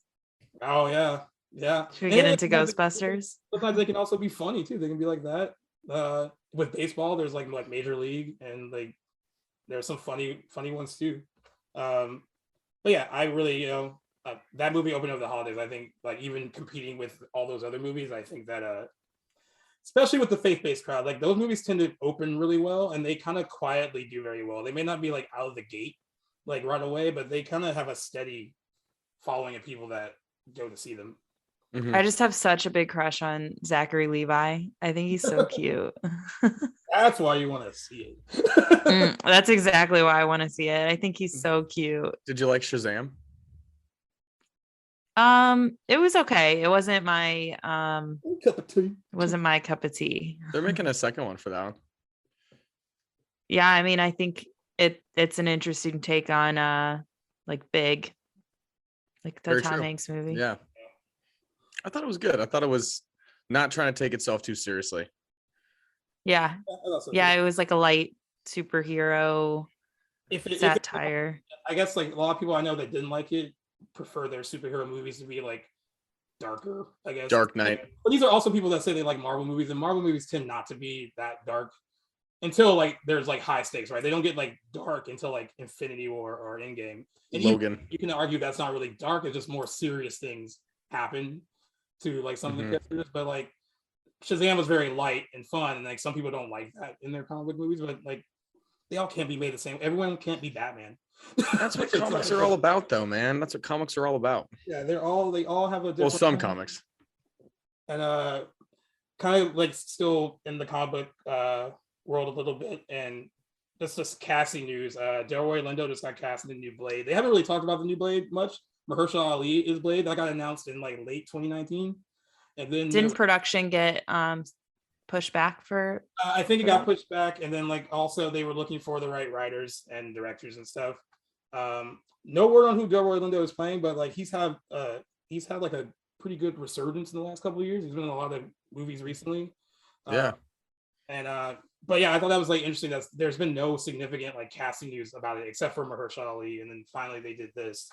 Oh yeah. Should we get into Ghostbusters? Sometimes they can also be funny too. They can be like that. With baseball, there's like Major League, and like there's some funny ones too. But yeah, I really, you know, that movie opened up the holidays. I think like even competing with all those other movies, I think that especially with the faith-based crowd, like those movies tend to open really well, and they kind of quietly do very well. They may not be like out of the gate like right away, but they kind of have a steady following of people that go to see them. I just have such a big crush on Zachary Levi. I think he's so cute. That's why you want to see it. That's exactly why I want to see it. I think he's so cute. Did you like Shazam? It was okay. It wasn't my cup of tea. It wasn't my cup of tea. They're making a second one for that one. Yeah, I mean, I think it's an interesting take on like Big, like the Tom Hanks movie. Yeah. I thought it was good. I thought it was not trying to take itself too seriously. Yeah. It was like a light superhero satire. I guess like a lot of people I know that didn't like it prefer their superhero movies to be like darker, I guess. Dark Knight. But these are also people that say they like Marvel movies, and Marvel movies tend not to be that dark until like there's like high stakes, right? They don't get like dark until like Infinity War or Endgame. And Logan. You can argue that's not really dark, it's just more serious things happen to like some of the characters, but like Shazam was very light and fun, and like some people don't like that in their comic book movies, but like they all can't be made the same. Everyone can't be Batman. That's what comics are all about, though, man. That's what comics are all about. Yeah, they all have a different. Well, some comics. And kind of like still in the comic book world a little bit, and just casting news. Delroy Lindo just got cast in the new Blade. They haven't really talked about the new Blade much. Mahershala Ali is Blade. That got announced in like late 2019, and then didn't production get pushed back for? I think it got pushed back, and then like also they were looking for the right writers and directors and stuff. No word on who Delroy Lindo is playing, but like he's had like a pretty good resurgence in the last couple of years. He's been in a lot of movies recently. Yeah, and but yeah, I thought that was like interesting. That there's been no significant like casting news about it except for Mahershala Ali, and then finally they did this.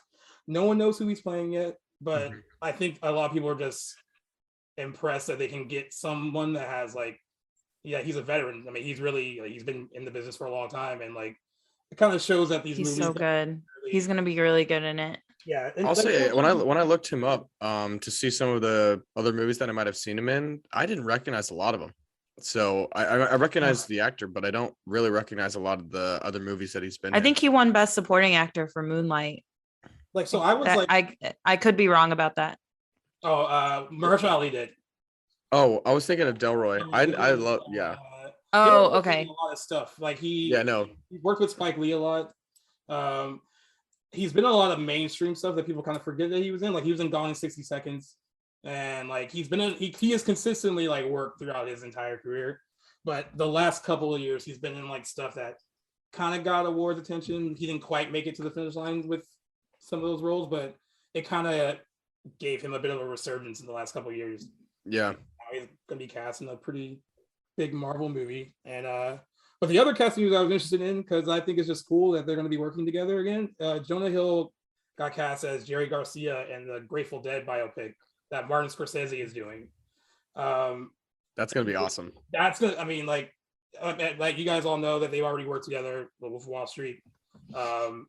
No one knows who he's playing yet, but Mhm. I think a lot of people are just impressed that they can get someone that has like, yeah, he's a veteran. I mean, he's really like, he's been in the business for a long time, and like it kind of shows that these He's movies so good. He's really, gonna be really good in it. yeah. And I'll like, say when I looked him up to see some of the other movies that I might have seen him in, I didn't recognize a lot of them. So I recognize the actor, but I don't really recognize a lot of the other movies that he's been I in. think he won Best Supporting Actor for Moonlight. like so I was That- like, I could be wrong about that. Mahershala Ali did. Oh, I was thinking of Delroy. I love Oh, Gilroy did okay. a lot of stuff. Like yeah no he worked with Spike Lee a lot. Um, he's been in a lot of mainstream stuff that people kind of forget that he was in. Like he was in Gone in 60 Seconds, and like he's been in, he has consistently like worked throughout his entire career. But the last couple of years, he's been in like stuff that kind of got awards attention. He didn't quite make it to the finish line with some of those roles, but it kind of gave him a bit of a resurgence in the last couple of years. yeah. Now he's gonna be cast in a pretty big Marvel movie, and but the other casting news I was interested in because I think it's just cool that they're going to be working together again. Jonah Hill got cast as Jerry Garcia in the Grateful Dead biopic that Martin Scorsese is doing. That's gonna be awesome. That's good. I mean, like you guys all know that they've already worked together with Wall Street. Martin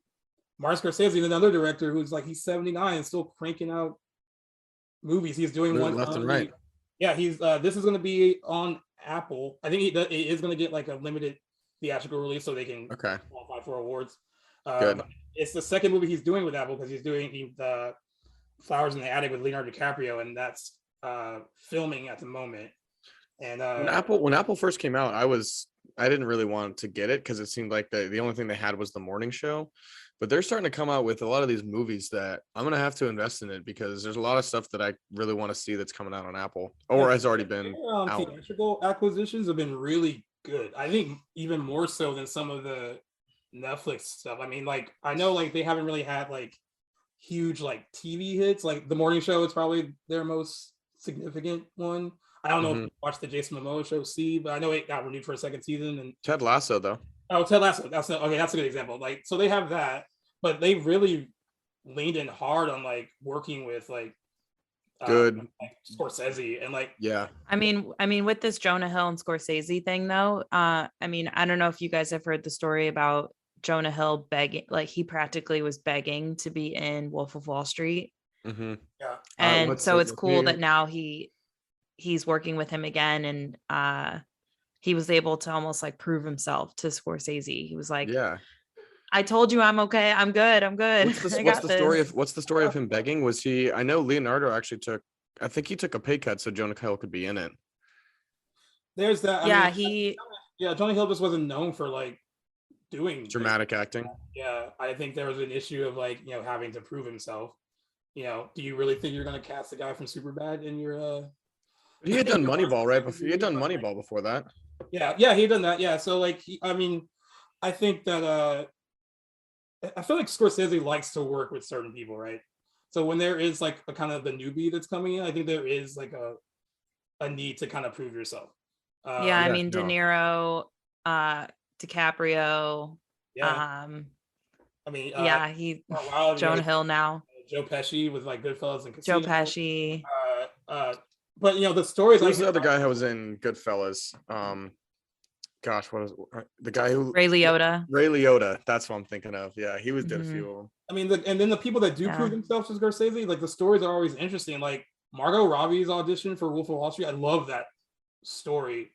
Scorsese is another director who's like he's 79 and still cranking out movies. He's doing one Left and right. Yeah, he's this is going to be on Apple. I think it is going to get like a limited theatrical release so they can qualify for awards. Good. It's the second movie he's doing with Apple because he's doing the Flowers in the Attic with Leonardo DiCaprio, and that's filming at the moment. And when Apple first came out, I didn't really want to get it because it seemed like the only thing they had was the morning show. But they're starting to come out with a lot of these movies that I'm gonna have to invest in it because there's a lot of stuff that I really want to see that's coming out on Apple or has already been out. Theatrical acquisitions have been really good. I think even more so than some of the Netflix stuff. I mean, like I know like they haven't really had like huge like TV hits. Like the morning show is probably their most significant one. I don't know if you watched the Jason Momoa show C, but I know it got renewed for a second season. And Ted Lasso though. Oh, Ted Lasso. That's a good example. Like so they have that, but they really leaned in hard on like working with like good like Scorsese and like yeah. I mean, with this Jonah Hill and Scorsese thing though, I mean, I don't know if you guys have heard the story about Jonah Hill begging, like he practically was begging to be in Wolf of Wall Street. Yeah. And so it's cool that now he's working with him again, and he was able to almost like prove himself to Scorsese. He was like, yeah, I told you I'm okay. I'm good. What's the story of him begging? Was he, I know Leonardo actually I think he took a pay cut so Jonah Hill could be in it. There's that. Jonah Hill just wasn't known for like doing dramatic acting. Yeah, I think there was an issue of like, having to prove himself. Do you really think you're going to cast a guy from Superbad in your he had done Moneyball right before. He had done Moneyball before that. Yeah, he had done that. Yeah, so like, I think that I feel like Scorsese likes to work with certain people, right? So when there is like a kind of the newbie that's coming in, I think there is like a need to kind of prove yourself. I mean, De Niro, DiCaprio. Yeah. Jonah Hill now. Joe Pesci with like Goodfellas and Casino. Joe Pesci. But the stories. Who's the other guy who was in Goodfellas? Gosh, what is the guy who Ray Liotta? Ray Liotta. That's what I'm thinking of. Yeah, he was did a few of them. I mean, and then the people that do prove themselves as Scorsese, like the stories are always interesting. Like Margot Robbie's audition for Wolf of Wall Street, I love that story.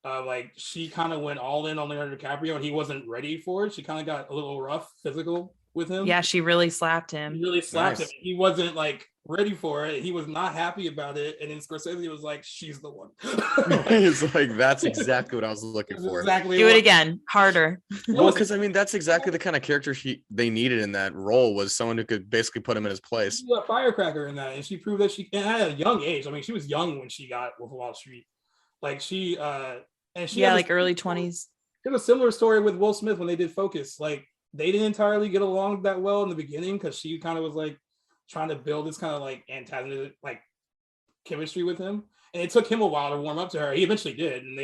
Like she kind of went all in on Leonardo DiCaprio, and he wasn't ready for it. She kind of got a little rough, physical with him. Yeah, she really slapped him. Him. He wasn't like ready for it. He was not happy about it. And then Scorsese was like, "She's the one." He's like, "That's exactly what I was looking for." Exactly. Do it again, harder. Well, because I mean, that's exactly the kind of character they needed in that role, was someone who could basically put him in his place. She was a firecracker in that, and she proved that she. And at a young age, I mean, she was young when she got Wolf of Wall Street. Like she, like early 20s. She had a similar story with Will Smith when they did Focus. Like they didn't entirely get along that well in the beginning because she kind of was like trying to build this kind of like antagonistic like chemistry with him, and it took him a while to warm up to her. He eventually did, and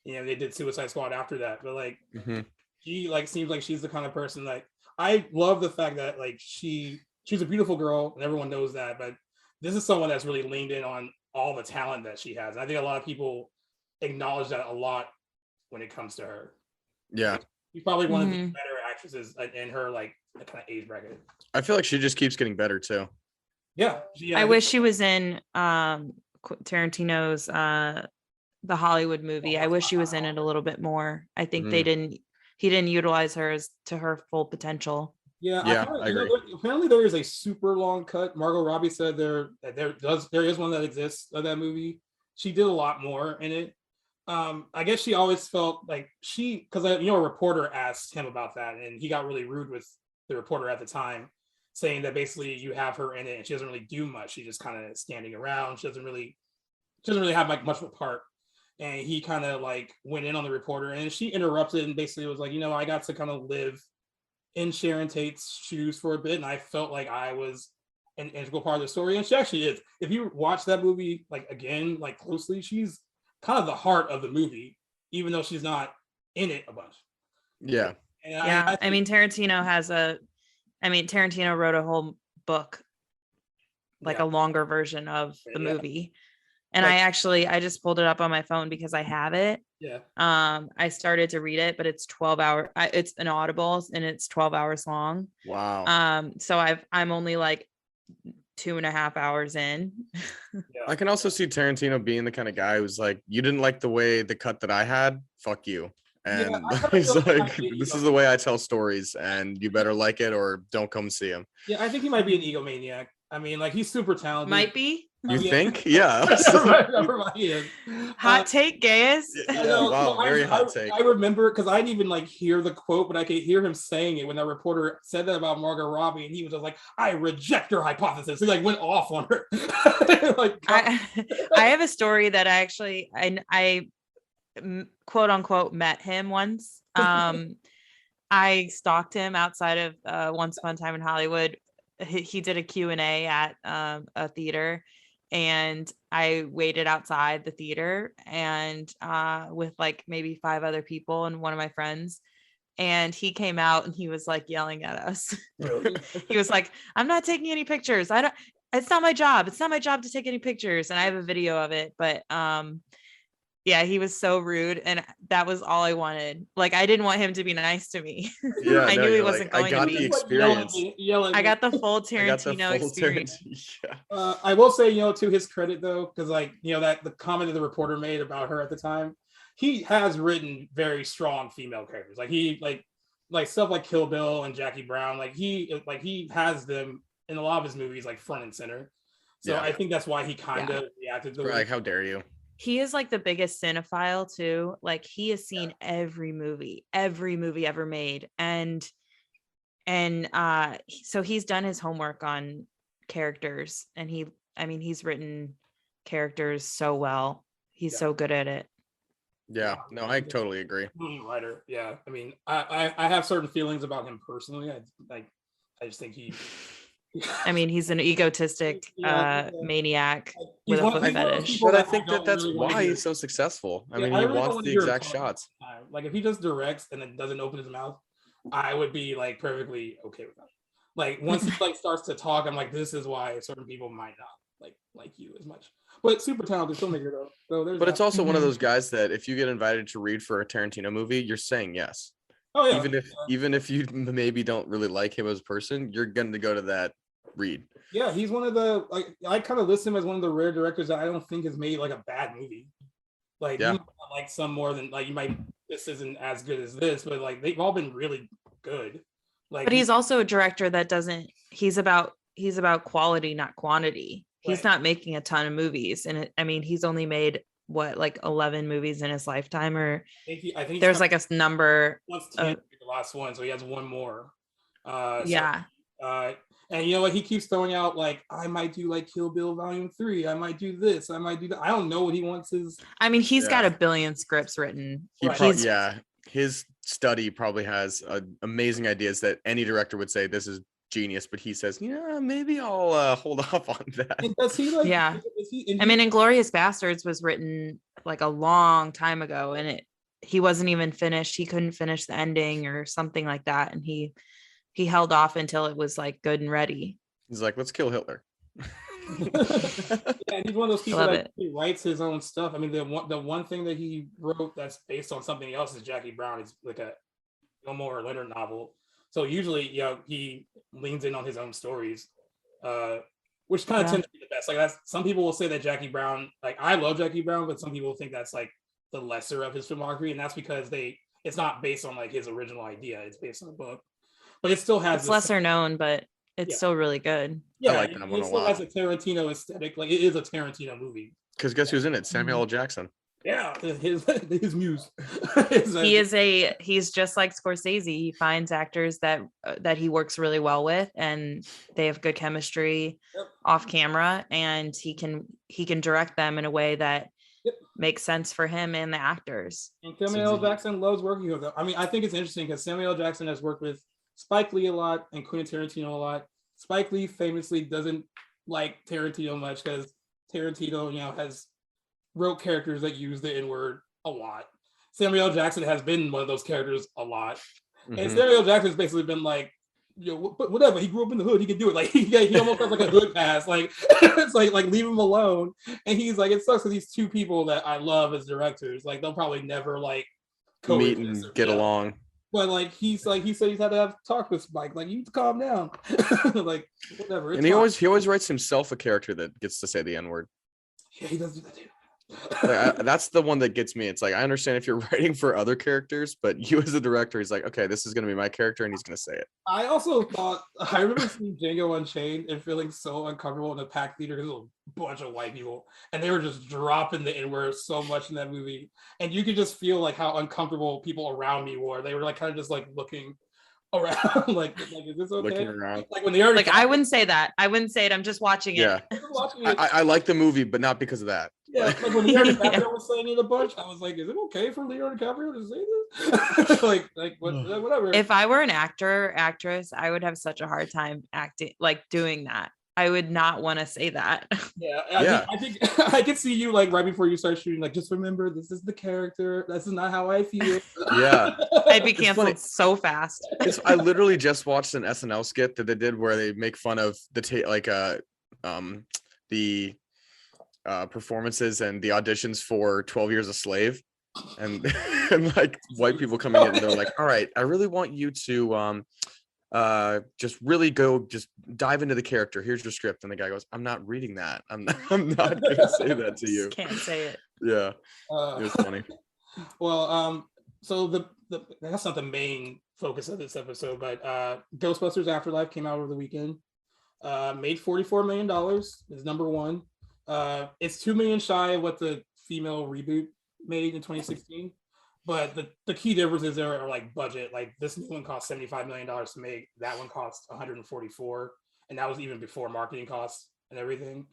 they did Suicide Squad after that. But like Mhm. she like seems like she's the kind of person like I love the fact that like she's a beautiful girl and everyone knows that, but this is someone that's really leaned in on all the talent that she has. And I think a lot of people acknowledge that a lot when it comes to her. Yeah. She's probably one of the Mhm. better actresses in her like kind of age bracket. I feel like she just keeps getting better too. Yeah, I wish she was in Tarantino's the Hollywood movie. I wish she was in it a little bit more. I think Mhm. he didn't utilize her as to her full potential. Yeah, Yeah, I agree. apparently there is a super long cut. Margot Robbie said there is one that exists of that movie. She did a lot more in it. I guess she always felt like because a reporter asked him about that, and he got really rude with the reporter at the time, saying that basically you have her in it and she doesn't really do much. She's just kind of standing around. She doesn't really have like much of a part. And he kind of like went in on the reporter, and she interrupted and basically was like, I got to kind of live in Sharon Tate's shoes for a bit, and I felt like I was an integral part of the story, and she actually is. If you watch that movie like again, like closely, she's kind of the heart of the movie, even though she's not in it a bunch. Yeah. And Yeah, I mean Tarantino wrote a whole book, like a longer version of the movie. And Like- I just pulled it up on my phone because I have it. Yeah. I started to read it, but it's 12 hours. It's an Audible and it's 12 hours long. Wow. So I'm only like 2.5 hours in. I can also see Tarantino being the kind of guy who's like, you didn't like the way the cut that I had, fuck you. And he's like, this is the way I tell stories, and you better like it or don't come see him. Yeah, I think he might be an egomaniac. I mean, like he's super talented. Might be. You think? Yeah. Hot take, Gaius. Yeah, wow, very hot take. I remember because I didn't even like hear the quote, but I could hear him saying it when that reporter said that about Margot Robbie, and he was just like, "I reject your hypothesis." He like went off on her. Like, I have a story that I quote unquote met him once. I stalked him outside of Once Upon a Time in Hollywood. He did a Q&A at a theater, and I waited outside the theater and with like maybe 5 other people and one of my friends, and he came out and he was like yelling at us. He was like, "I'm not taking any pictures. It's not my job. It's not my job to take any pictures." And I have a video of it, but yeah, he was so rude, and that was all I wanted. Like, I didn't want him to be nice to me. Yeah, I knew he wasn't going to be. The experience. I got the full Tarantino experience. Yeah. I will say, to his credit though, because like that the comment that the reporter made about her at the time, he has written very strong female characters. Like he like stuff like Kill Bill and Jackie Brown. Like he has them in a lot of his movies like front and center. So Yeah. I think that's why he kind of reacted to like, how dare you? He is like the biggest cinephile too. Like he has seen every movie ever made. And so he's done his homework on characters, and he's written characters so well. He's so good at it. Yeah, no, I totally agree. Writer. Yeah. I mean, I have certain feelings about him personally. I just think he he's an egotistic maniac with a foot fetish. But I think that's why he's so successful. I mean, he wants the exact shots. Like if he just directs and then doesn't open his mouth, I would be like perfectly okay with that. Like once he like starts to talk, I'm like, this is why certain people might not like you as much. But super talented filmmaker though. But it's also one of those guys that if you get invited to read for a Tarantino movie, you're saying yes. Oh yeah. Even if you maybe don't really like him as a person, you're going to go to that read. Yeah, he's one of the I kind of list him as one of the rare directors that I don't think has made like a bad movie. Like you might like some more than like you might. This isn't as good as this, but like they've all been really good. Like, but he's also a director that doesn't. He's about quality, not quantity. Right. He's not making a ton of movies, and he's only made what, like 11 movies in his lifetime, or I think there's like a number. The last one, so he has one more. Yeah. And you know what? He keeps throwing out like, I might do like Kill Bill Volume 3. I might do this. I might do that. I don't know what he wants his. He's got a billion scripts written. His study probably has amazing ideas that any director would say this is genius, but he says, yeah, maybe I'll hold off on that. And does he like? Yeah. Inglourious Bastards was written like a long time ago, and he wasn't even finished. He couldn't finish the ending or something like that, and he held off until it was like good and ready. He's like, let's kill Hitler. Yeah, he's one of those people Love that it. he writes his own stuff. I mean, the one thing that he wrote that's based on something else is Jackie Brown. It's like a no more Leonard novel. So usually, he leans in on his own stories, which kind of Yeah. tends to be the best. Like that's some people will say that Jackie Brown, like I love Jackie Brown, but some people think that's like the lesser of his filmography, and that's because it's not based on like his original idea. It's based on a book, but it still has It's the lesser known, but it's Yeah. still really good. yeah, like that one it a still lot. has a Tarantino aesthetic. Like it is a Tarantino movie. Because guess who's in it? Samuel L. Jackson. Yeah, his muse. He's just like Scorsese. He finds actors that he works really well with, and they have good chemistry Yep. off camera, and he can direct them in a way that Yep. makes sense for him and the actors. And Samuel L. Jackson loves working with them. I mean, I think it's interesting because Samuel L. Jackson has worked with Spike Lee a lot and Quentin Tarantino a lot. Spike Lee famously doesn't like Tarantino much because Tarantino, has wrote characters that use the N-word a lot. Samuel L. Jackson has been one of those characters a lot. And Mhm. Samuel L. Jackson's basically been like, whatever, he grew up in the hood, he can do it. Like he almost has like a hood pass. Like it's like leave him alone. And he's like, it sucks because these two people that I love as directors, like they'll probably never like Meet and get along. But like he said he's had to have talk with Spike. Like, you need to calm down. Like whatever. And he always writes himself a character that gets to say the N-word. Yeah, he does do that too. That's the one that gets me. It's like, I understand if you're writing for other characters, but you as a director, he's like, okay, this is going to be my character and he's going to say it. I remember seeing Django Unchained and feeling so uncomfortable in the packed theater because it was a bunch of white people and they were just dropping the N-word so much in that movie. And you could just feel like how uncomfortable people around me were. They were like kind of just like looking around like is this okay? Looking around. Like when they already Like I wouldn't say that. I wouldn't say it. I'm just watching it. Yeah. I like the movie, but not because of that. Yeah, like when Leonardo DiCaprio was saying it a bunch, I was like, is it okay for Leonardo DiCaprio to say this? Whatever. If I were an actor, actress, I would have such a hard time acting, like doing that. I would not want to say that. Yeah, I think I could see you like right before you start shooting, like, just remember this is the character. This is not how I feel. Yeah. I'd be canceled so fast. I literally just watched an SNL skit that they did where they make fun of the performances and the auditions for 12 Years a Slave, and and like white people coming in and they're like, all right, I really want you to just really just dive into the character. Here's your script. And the guy goes, I'm not reading that. I'm not gonna say that to you. Can't say it. Yeah. It was funny. Well, so that's not the main focus of this episode, but Ghostbusters Afterlife came out over the weekend. Made $44 million, is number one. It's 2 million shy of what the female reboot made in 2016. But the key differences there are like budget. Like this new one cost $75 million to make. That one cost 144, and that was even before marketing costs and everything.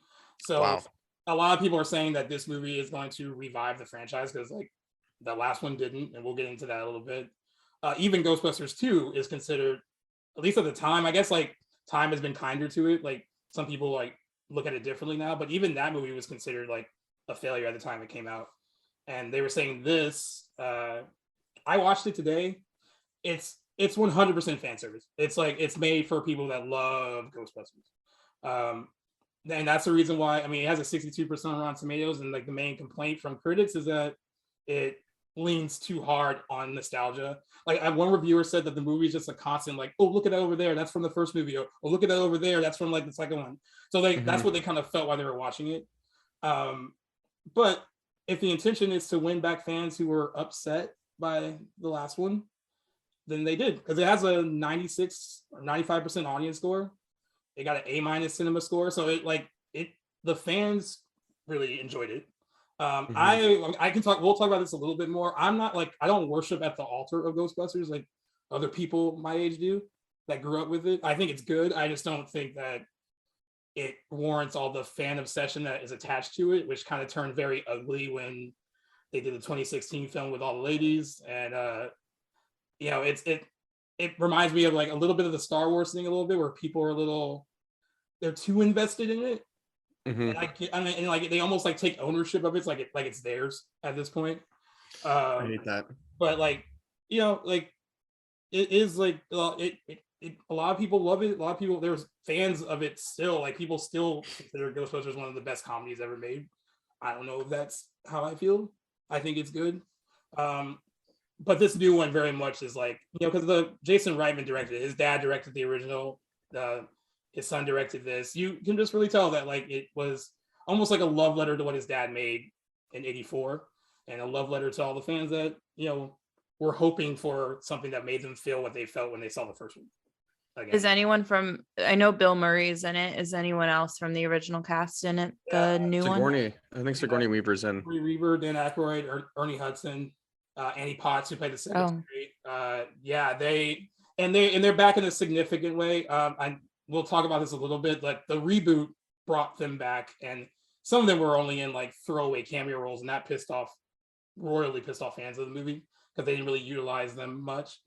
So wow. A lot of people are saying that this movie is going to revive the franchise because like the last one didn't, and we'll get into that a little bit. Even Ghostbusters 2 is considered, at least at the time, I guess like time has been kinder to it. Like some people like look at it differently now, but even that movie was considered like a failure at the time it came out. And they were saying this, I watched it today. It's 100% fan service. It's like, it's made for people that love Ghostbusters. And that's the reason why, I mean, it has a 62% on Rotten Tomatoes, and like the main complaint from critics is that it leans too hard on nostalgia. Like one reviewer said that the movie is just a constant, like, oh, look at that over there, that's from the first movie, or oh, look at that over there, that's from like the second one. So that's what they kind of felt while they were watching it. But if the intention is to win back fans who were upset by the last one, then they did, because it has a 96 or 95% audience score. It got an A- cinema score, so the fans really enjoyed it. I can talk. We'll talk about this a little bit more. I'm not like, I don't worship at the altar of Ghostbusters like other people my age do that grew up with it. I think it's good. I just don't think that it warrants all the fan obsession that is attached to it, which kind of turned very ugly when they did the 2016 film with all the ladies. And it reminds me of like a little bit of the Star Wars thing a little bit, where people are they're too invested in it. And like they almost like take ownership of it. It's like it's theirs at this point. I hate that. But like, you know, like it is like a lot of people love it. A lot of people, there's fans of it still. Like people still consider Ghostbusters one of the best comedies ever made. I don't know if that's how I feel. I think it's good. Um, but this new one very much is like, you know, because the Jason Reitman directed it. His dad directed the original. His son directed this. You can just really tell that like it was almost like a love letter to what his dad made in '84, and a love letter to all the fans that, you know, were hoping for something that made them feel what they felt when they saw the first one. Again. Is anyone from, I know Bill Murray's in it. Is anyone else from the original cast in it? The new one? Sigourney. I think Sigourney Weaver's in. Weaver, Dan Aykroyd, Ernie Hudson, Annie Potts, who played the secretary. Yeah, they're back in a significant way. We'll talk about this a little bit. Like the reboot brought them back, and some of them were only in like throwaway cameo roles, and that royally pissed off fans of the movie because they didn't really utilize them much.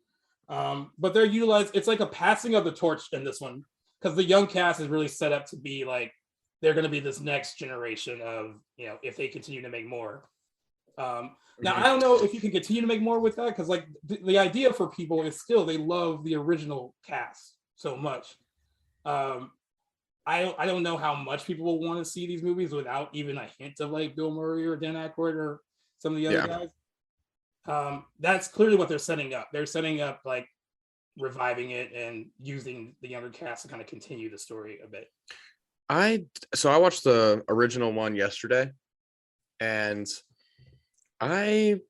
But they're utilized. It's like a passing of the torch in this one because the young cast is really set up to be like they're going to be this next generation of, you know, if they continue to make more. Now I don't know if you can continue to make more with that because like the idea for people is still they love the original cast so much. I don't know how much people will want to see these movies without even a hint of like Bill Murray or Dan Aykroyd or some of the other guys. That's clearly what they're setting up. They're setting up like reviving it and using the younger cast to kind of continue the story a bit. I watched the original one yesterday, and I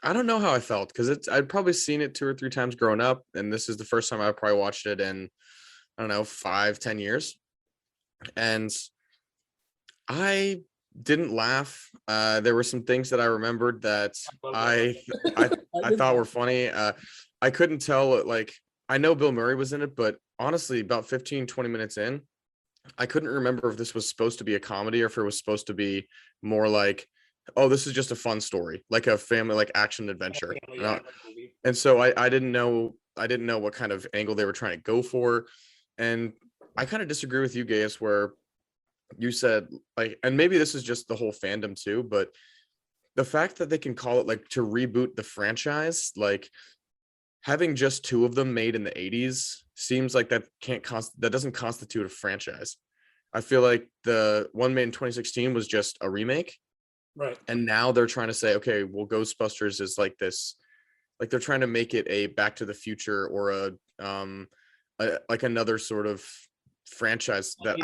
don't know how I felt because I'd probably seen it 2 or 3 times growing up, and this is the first time I probably watched it in, I don't know, 5-10 years, and I didn't laugh. There were some things that I remembered that I thought were funny. I couldn't tell, like, I know Bill Murray was in it, but honestly, about 15-20 minutes in, I couldn't remember if this was supposed to be a comedy or if it was supposed to be more like, oh, this is just a fun story, like a family, like action adventure. And so I didn't know what kind of angle they were trying to go for. And I kind of disagree with you, Gaius, where you said like, and maybe this is just the whole fandom too, but the fact that they can call it like to reboot the franchise, like having just 2 of them made in the 80s seems like that doesn't constitute a franchise. I feel like the one made in 2016 was just a remake. Right. And now they're trying to say, okay, well, Ghostbusters is like this, like they're trying to make it a Back to the Future or a like another sort of franchise that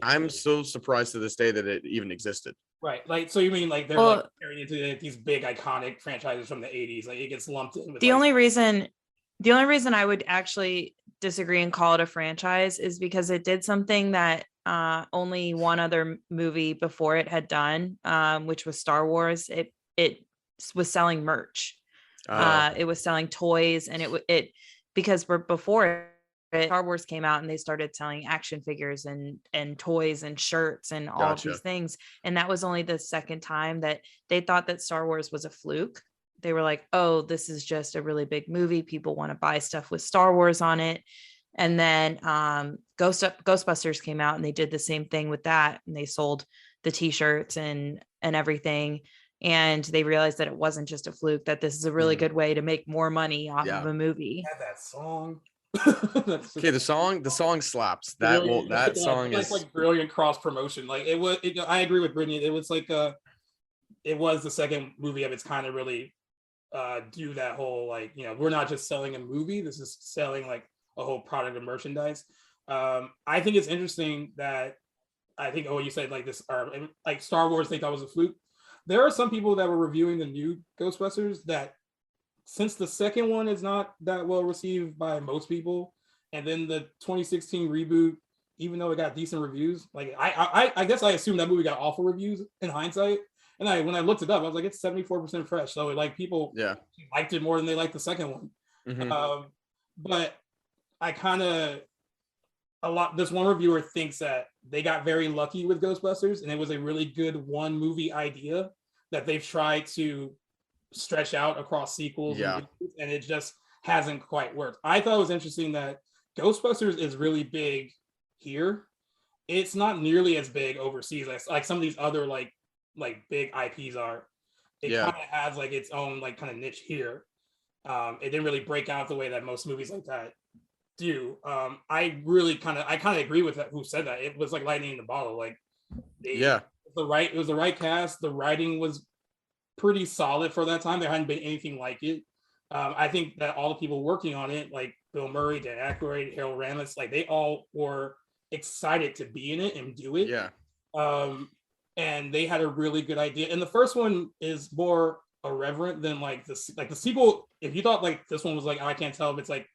I'm so surprised to this day that it even existed. Right. Like, so you mean like they're like carrying into these big iconic franchises from the 80s, like it gets lumped in with the only reason I would actually disagree and call it a franchise is because it did something that only one other movie before it had done, which was Star Wars. It was selling merch. It was selling toys, and it because before Star Wars came out and they started selling action figures and toys and shirts and all of these things. And that was only the second time that they thought that Star Wars was a fluke. They were like, oh, this is just a really big movie. People want to buy stuff with Star Wars on it. And then Ghostbusters came out and they did the same thing with that. And they sold the t-shirts and everything. And they realized that it wasn't just a fluke, that this is a really good way to make more money off of a movie. Have that song. Okay, the song slaps. That song is like brilliant cross promotion. Like it was. I agree with Brittany. It was like it was the second movie of its kind to really do that whole like, you know, we're not just selling a movie. This is selling like a whole product of merchandise. I think it's interesting that you said like this, or like Star Wars they thought was a fluke. There are some people that were reviewing the new Ghostbusters that, since the second one is not that well received by most people, and then the 2016 reboot, even though it got decent reviews, like I guess I assumed that movie got awful reviews in hindsight. And when I looked it up, I was like, it's 74% fresh. So like people liked it more than they liked the second one. Mm-hmm. But I kind of this one reviewer thinks that they got very lucky with Ghostbusters, and it was a really good one movie idea that they've tried to stretch out across sequels and it just hasn't quite worked. I thought it was interesting that Ghostbusters is really big here. It's not nearly as big overseas like some of these other like big IPs are. it Yeah. kind of has like its own like kind of niche here. It didn't really break out the way that most movies like that do. I kind of agree with that. Who said that? It was like lightning in the bottle. Like Yeah. it was the right cast. The writing was pretty solid for that time. There hadn't been anything like it. I think that all the people working on it, like Bill Murray, Dan Aykroyd, Harold Ramis, like they all were excited to be in it and do it. Yeah. And they had a really good idea. And the first one is more irreverent than like the sequel. If you thought like this one was like, oh, I can't tell if it's like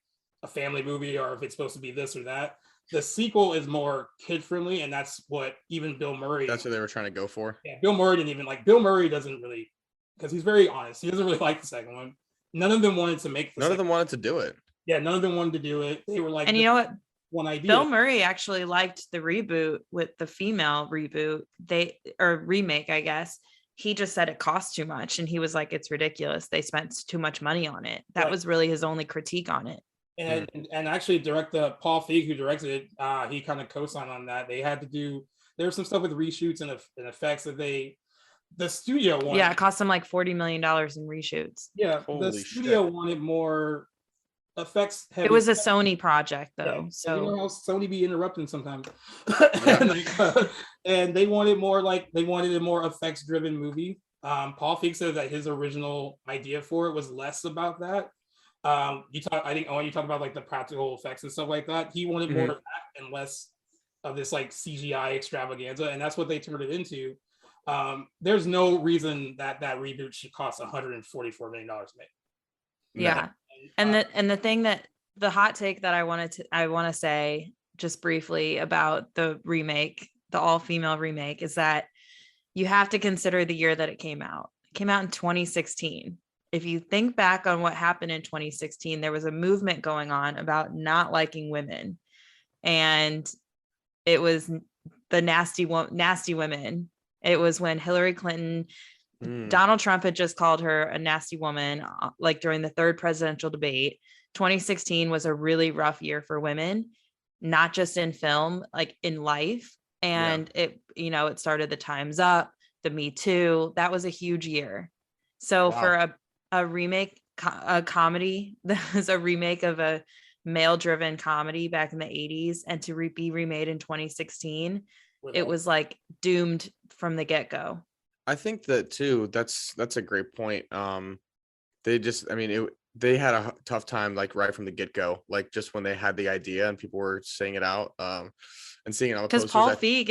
a family movie or if it's supposed to be this or that. The sequel is more kid friendly, and that's what even Bill Murray. That's what they were trying to go for. Yeah, Bill Murray didn't even like. Bill Murray doesn't really, because he's very honest. He doesn't really like the second one. None of them wanted to make. None of them wanted to do it. Yeah, none of them wanted to do it. They were like, and you know what? One idea. Bill Murray actually liked the reboot with the female reboot. Or remake, I guess. He just said it cost too much, and he was like, "It's ridiculous. They spent too much money on it." That was really his only critique on it. And actually, Paul Feig, who directed it, he kind of co-signed on that. They had to do. There was some stuff with reshoots and effects that the studio wanted. Yeah, it cost them like $40 million in reshoots. Yeah, Holy the studio shit. wanted more effects heavy. It was a Sony project though, Yeah, so you know how Sony be interrupting sometimes. Yeah. And they wanted a more effects driven movie. Paul Feig said that his original idea for it was less about that. You talk about like the practical effects and stuff like that. He wanted more of that and less of this like CGI extravaganza, and that's what they turned it into. There's no reason that reboot should cost $144 million to make. yeah. And the thing that the hot take that I want to say just briefly about the remake, the all-female remake, is that you have to consider the year that it came out. It came out in 2016. If you think back on what happened in 2016, there was a movement going on about not liking women, and it was the nasty women. It was when Hillary Clinton, Donald Trump had just called her a nasty woman, like during the third presidential debate. 2016 was a really rough year for women, not just in film, like in life. And it started the Time's Up, the Me Too. That was a huge year. So for a remake, a comedy, that was a remake of a male-driven comedy back in the 80s, and to be remade in 2016, it was like doomed from the get-go. I think that too. That's a great point. They had a tough time like right from the get-go, like just when they had the idea and people were saying it out and seeing it on the posters. Because Paul Feig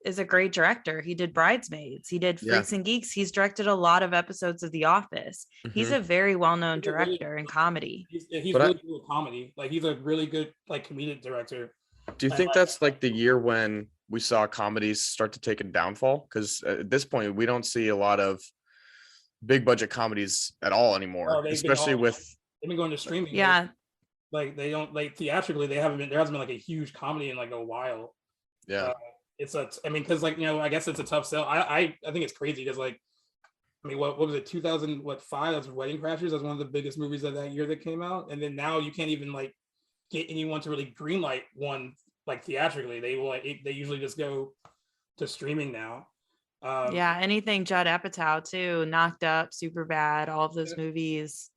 is a great director. He did Bridesmaids. He did Freaks and Geeks. He's directed a lot of episodes of The Office. He's a very well-known director in comedy. He's really good with comedy. Like he's a really good like comedic director. Do you think that's like the year when we saw comedies start to take a downfall? Because at this point, we don't see a lot of big budget comedies at all anymore, especially they've been going to streaming. Yeah. Like they don't like theatrically, there hasn't been like a huge comedy in like a while. Yeah. Because like, I guess it's a tough sell. I think it's crazy because like, what was it, 2005? That's Wedding Crashers. That's one of the biggest movies of that year that came out. And then now you can't even like get anyone to really greenlight one like theatrically. They usually just go to streaming now. Anything Judd Apatow too, Knocked Up, Superbad, all of those movies.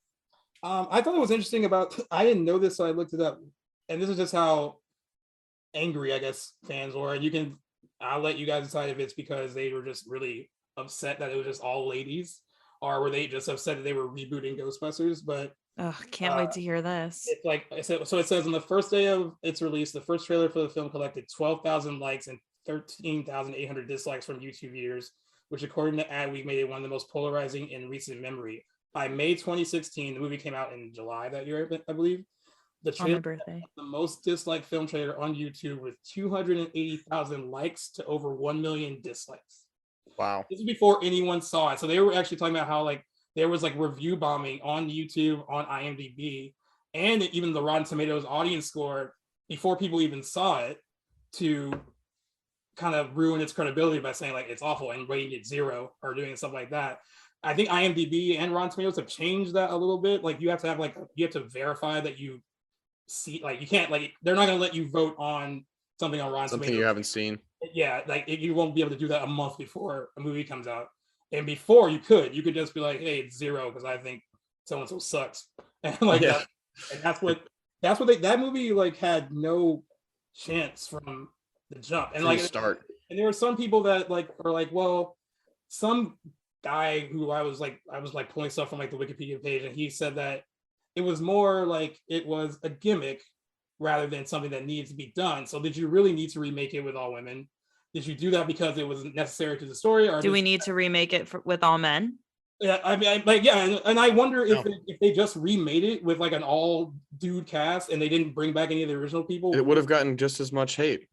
I thought it was interesting I didn't know this, so I looked it up, and this is just how angry I guess fans were. And I'll let you guys decide if it's because they were just really upset that it was just all ladies, or were they just upset that they were rebooting Ghostbusters. But can't wait to hear this. It's like I said, so it says on the first day of its release, the first trailer for the film collected 12,000 likes and 13,800 dislikes from YouTube viewers, which according to Adweek made it one of the most polarizing in recent memory. By May 2016, the movie came out in July that year, I believe. The trailer, on my birthday, the most disliked film trailer on YouTube, with 280,000 likes to over 1 million dislikes. Wow. This is before anyone saw it. So they were actually talking about how like there was like review bombing on YouTube, on IMDb, and even the Rotten Tomatoes audience score before people even saw it, to kind of ruin its credibility by saying like it's awful and rating it 0 or doing stuff like that. I think IMDb and Rotten Tomatoes have changed that a little bit. Like you have to verify that you see, like you can't, like they're not going to let you vote on something on Rotten Tomatoes. Something you haven't seen. Yeah, like you won't be able to do that a month before a movie comes out. And before you could just be like, hey, it's 0 because I think so and so sucks, and like Yeah. that, and that's what that movie like had no chance from the jump, and From the like, start. and there are some people that like are like, well, some guy who I was like pulling stuff from like the Wikipedia page, and he said that it was more like it was a gimmick rather than something that needs to be done. So did you really need to remake it with all women? Did you do that because it was necessary to the story, or Do we need to remake it with all men? yeah, I mean, like, yeah, and I wonder if No. if they just remade it with like an all dude cast and they didn't bring back any of the original people, It would have gotten just as much hate.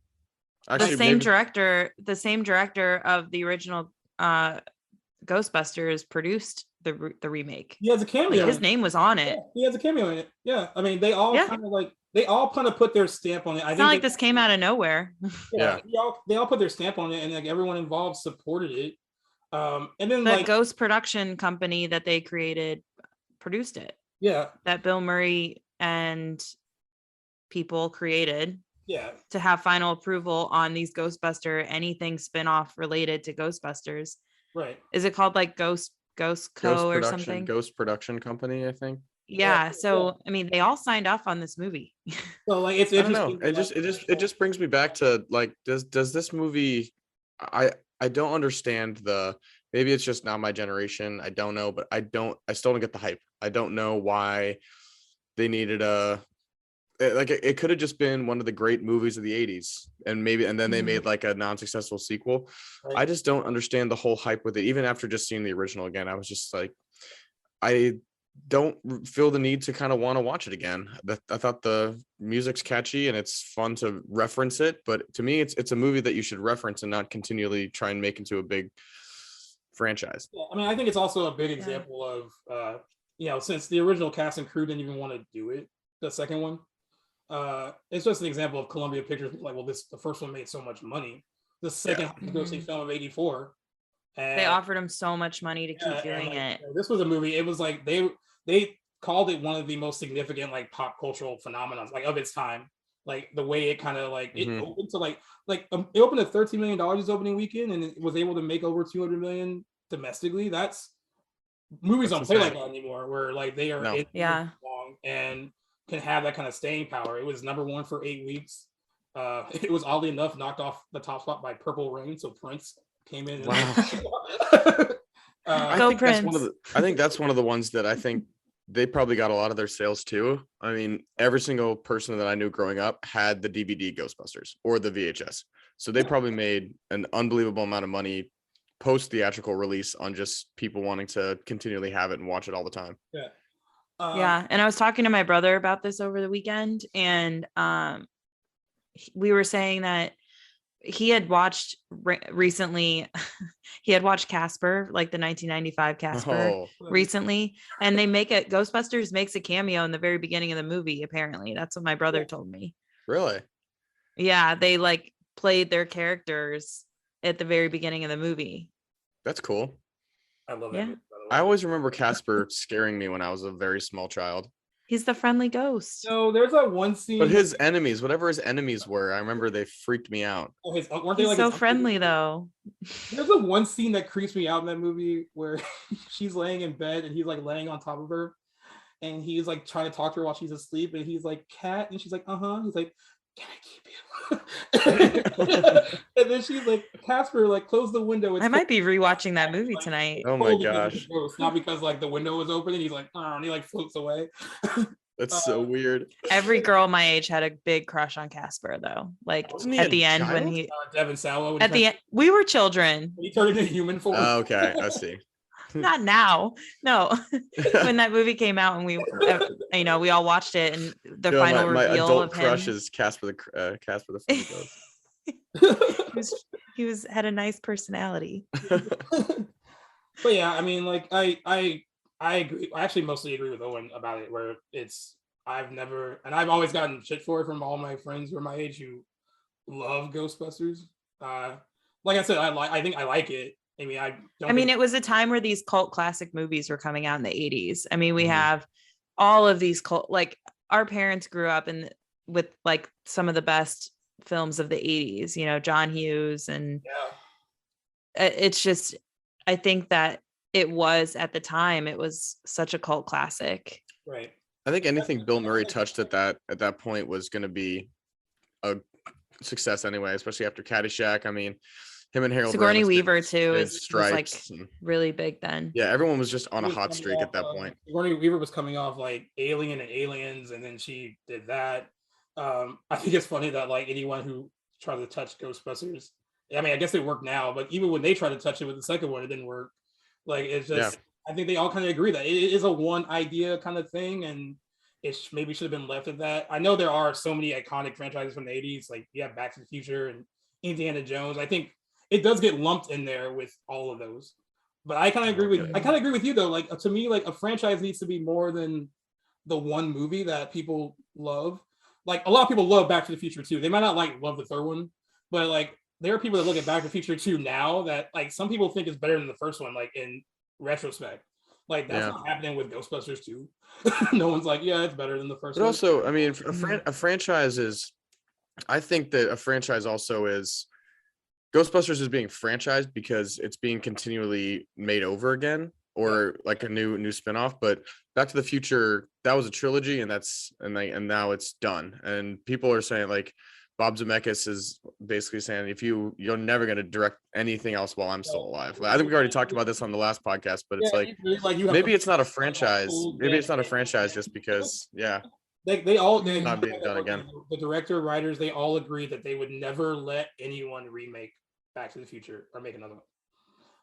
The Actually, same maybe director of the original Ghostbusters produced the remake. he has a Like, cameo. his name was on Yeah, it. he has a cameo in it. Yeah, I mean, they all Yeah. kind of put their stamp on it. I It's think not like this came out of nowhere. yeah, Yeah. they all put their stamp on it, and like everyone involved supported it. And then The like Ghost production company that they created produced it. yeah, That Bill Murray and people created yeah, to have final approval on these Ghostbuster anything spinoff related to Ghostbusters. right. Is it called like Ghost Co or something? Ghost Production Company, I think. Yeah. Yeah. So I mean, they all signed off on this movie. So like it's I don't know. interesting. It just brings me back to like, does this movie? I don't understand maybe it's just not my generation. I don't know, but I still don't get the hype. I don't know why they needed it could have just been one of the great movies of the 80s, and then they made like a non-successful sequel. Right. I just don't understand the whole hype with it. Even after just seeing the original again, I was just like, I don't feel the need to kind of want to watch it again. I thought the music's catchy and it's fun to reference it, but to me it's a movie that you should reference and not continually try and make into a big franchise. Yeah, I mean, I think it's also a big example of since the original cast and crew didn't even want to do it, the second one. It's just an example of Columbia Pictures like, well, the first one made so much money. The second grossing film of '84. And They offered him so much money to keep doing it. This was a movie. It was like they called it one of the most significant like pop cultural phenomenons like of its time. Like the way it kind of like it opened to it opened at $13 million its opening weekend, and it was able to make over 200 million domestically. That's movies don't play like that anymore, where like they are long and can have that kind of staying power. It was #1 for 8 weeks. It was oddly enough knocked off the top spot by Purple Rain, so Prince came in. Wow. Go Prince. I think that's one of the ones that I think they probably got a lot of their sales too. I mean, every single person that I knew growing up had the DVD Ghostbusters or the VHS. So they probably made an unbelievable amount of money post theatrical release on just people wanting to continually have it and watch it all the time. Yeah. And I was talking to my brother about this over the weekend, and we were saying that he had watched recently he had watched Casper, like the 1995 Casper recently, and Ghostbusters makes a cameo in the very beginning of the movie. Apparently that's what my brother told me. Really? Yeah, they like played their characters at the very beginning of the movie. That's cool. I love that movie, by the way. I always remember Casper scaring me when I was a very small child. He's the friendly ghost. So there's that one scene. But his enemies, whatever his enemies were, I remember they freaked me out. Weren't He's they like so friendly though. There's a one scene that creeps me out in that movie where she's laying in bed and he's like laying on top of her, and he's like trying to talk to her while she's asleep, and he's like, "Cat," and she's like, "Uh-huh." He's like, "Can I keep you?" And then she's like, "Casper, like close the window." I might be rewatching that movie tonight. Oh my gosh. Not because like the window was open and he's like, "Oh," and he like floats away. That's so weird. Every girl my age had a big crush on Casper, though. Like at the end when he Devin Sawa. At the end, we were children. He turned into human form. Oh, okay, I see. Not now, no. When that movie came out and we all watched it, and the final my reveal adult of crush him. is Casper the Friendly Ghost. he had a nice personality. But yeah, I mean, like I agree. I actually mostly agree with Owen about it, where I've always gotten shit for it from all my friends who are my age who love Ghostbusters. Like I said, I think I like it. I mean, it was a time where these cult classic movies were coming out in the 80s. I mean, we have all of these cult, like our parents grew up with like some of the best films of the 80s, John Hughes, and it's just, I think that it was at the time, it was such a cult classic. Right. I think anything Bill Murray touched at that point was going to be a success anyway, especially after Caddyshack. I mean, him and Harold Sigourney Ramis Weaver too did was like Stripes. And, really big then. yeah, everyone was just on She a was hot coming streak off, at that point. Sigourney Weaver was coming off like Alien and Aliens, and then she did that. I think it's funny that like anyone who tried to touch Ghostbusters, I mean, I guess it worked now, but even when they tried to touch it with the second one, it didn't work. Like it's just, I think they all kind of agree that it is a one idea kind of thing, and it maybe should have been left at that. I know there are so many iconic franchises from the 80s, like yeah, Back to the Future and Indiana Jones. I think it does get lumped in there with all of those. But I kind of agree with you though. Like to me, like a franchise needs to be more than the one movie that people love. Like a lot of people love Back to the Future too. They might not like love the third one, but like there are people that look at Back to the Future 2 now that like some people think is better than the first one, like in retrospect. Like that's not happening with Ghostbusters 2. No one's like, yeah, it's better than the first But one. also, I mean, a franchise is, I think that a franchise also is, Ghostbusters is being franchised because it's being continually made over again, or like a new spinoff. But Back to the Future, that was a trilogy, and now it's done. And people are saying like Bob Zemeckis is basically saying if you're never going to direct anything else while I'm still alive. Like, I think we already talked about this on the last podcast, but it's maybe it's not a franchise. Maybe it's not a franchise just because they all not being done again. The director, writers, they all agreed that they would never let anyone remake Back to the Future or make another one.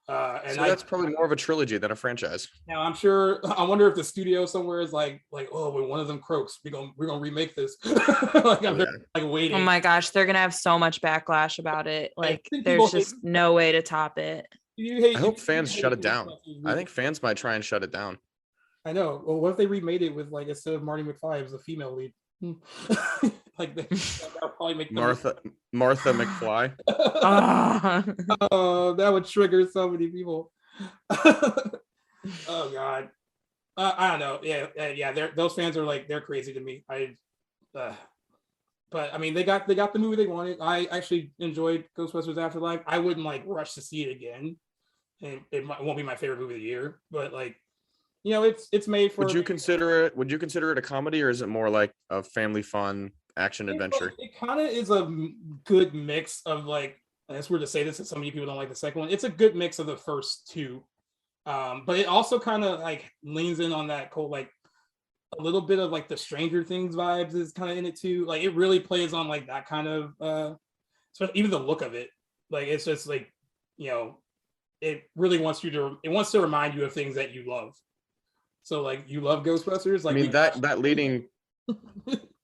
And so that's probably more of a trilogy than a franchise. Now I'm sure. I wonder if the studio somewhere is like, oh, when one of them croaks, we're gonna remake this. Like waiting. Oh my gosh, they're gonna have so much backlash about it. Like there's just no way to top it. I hope fans shut it down. I think fans might try and shut it down. I know. Well, what if they remade it with like instead of Marty McFly, it was a female lead? Like that'll probably make Martha McFly. Oh, that would trigger so many people. Oh God, I don't know. Yeah. Those fans are like they're crazy to me. But I mean, they got the movie they wanted. I actually enjoyed Ghostbusters Afterlife. I wouldn't like rush to see it again, and it won't be my favorite movie of the year. But like, it's made for. Would you consider it a comedy, or is it more like a family fun action adventure? It kind of is a good mix of like. And it's weird to say this, because so many people don't like the second one. It's a good mix of the first two, but it also kind of like leans in on that cold, like a little bit of like the Stranger Things vibes is kind of in it too. Like it really plays on like that kind of, even the look of it. Like it's just like, it really wants to remind you of things that you love. So like you love Ghostbusters. Like I mean that leading.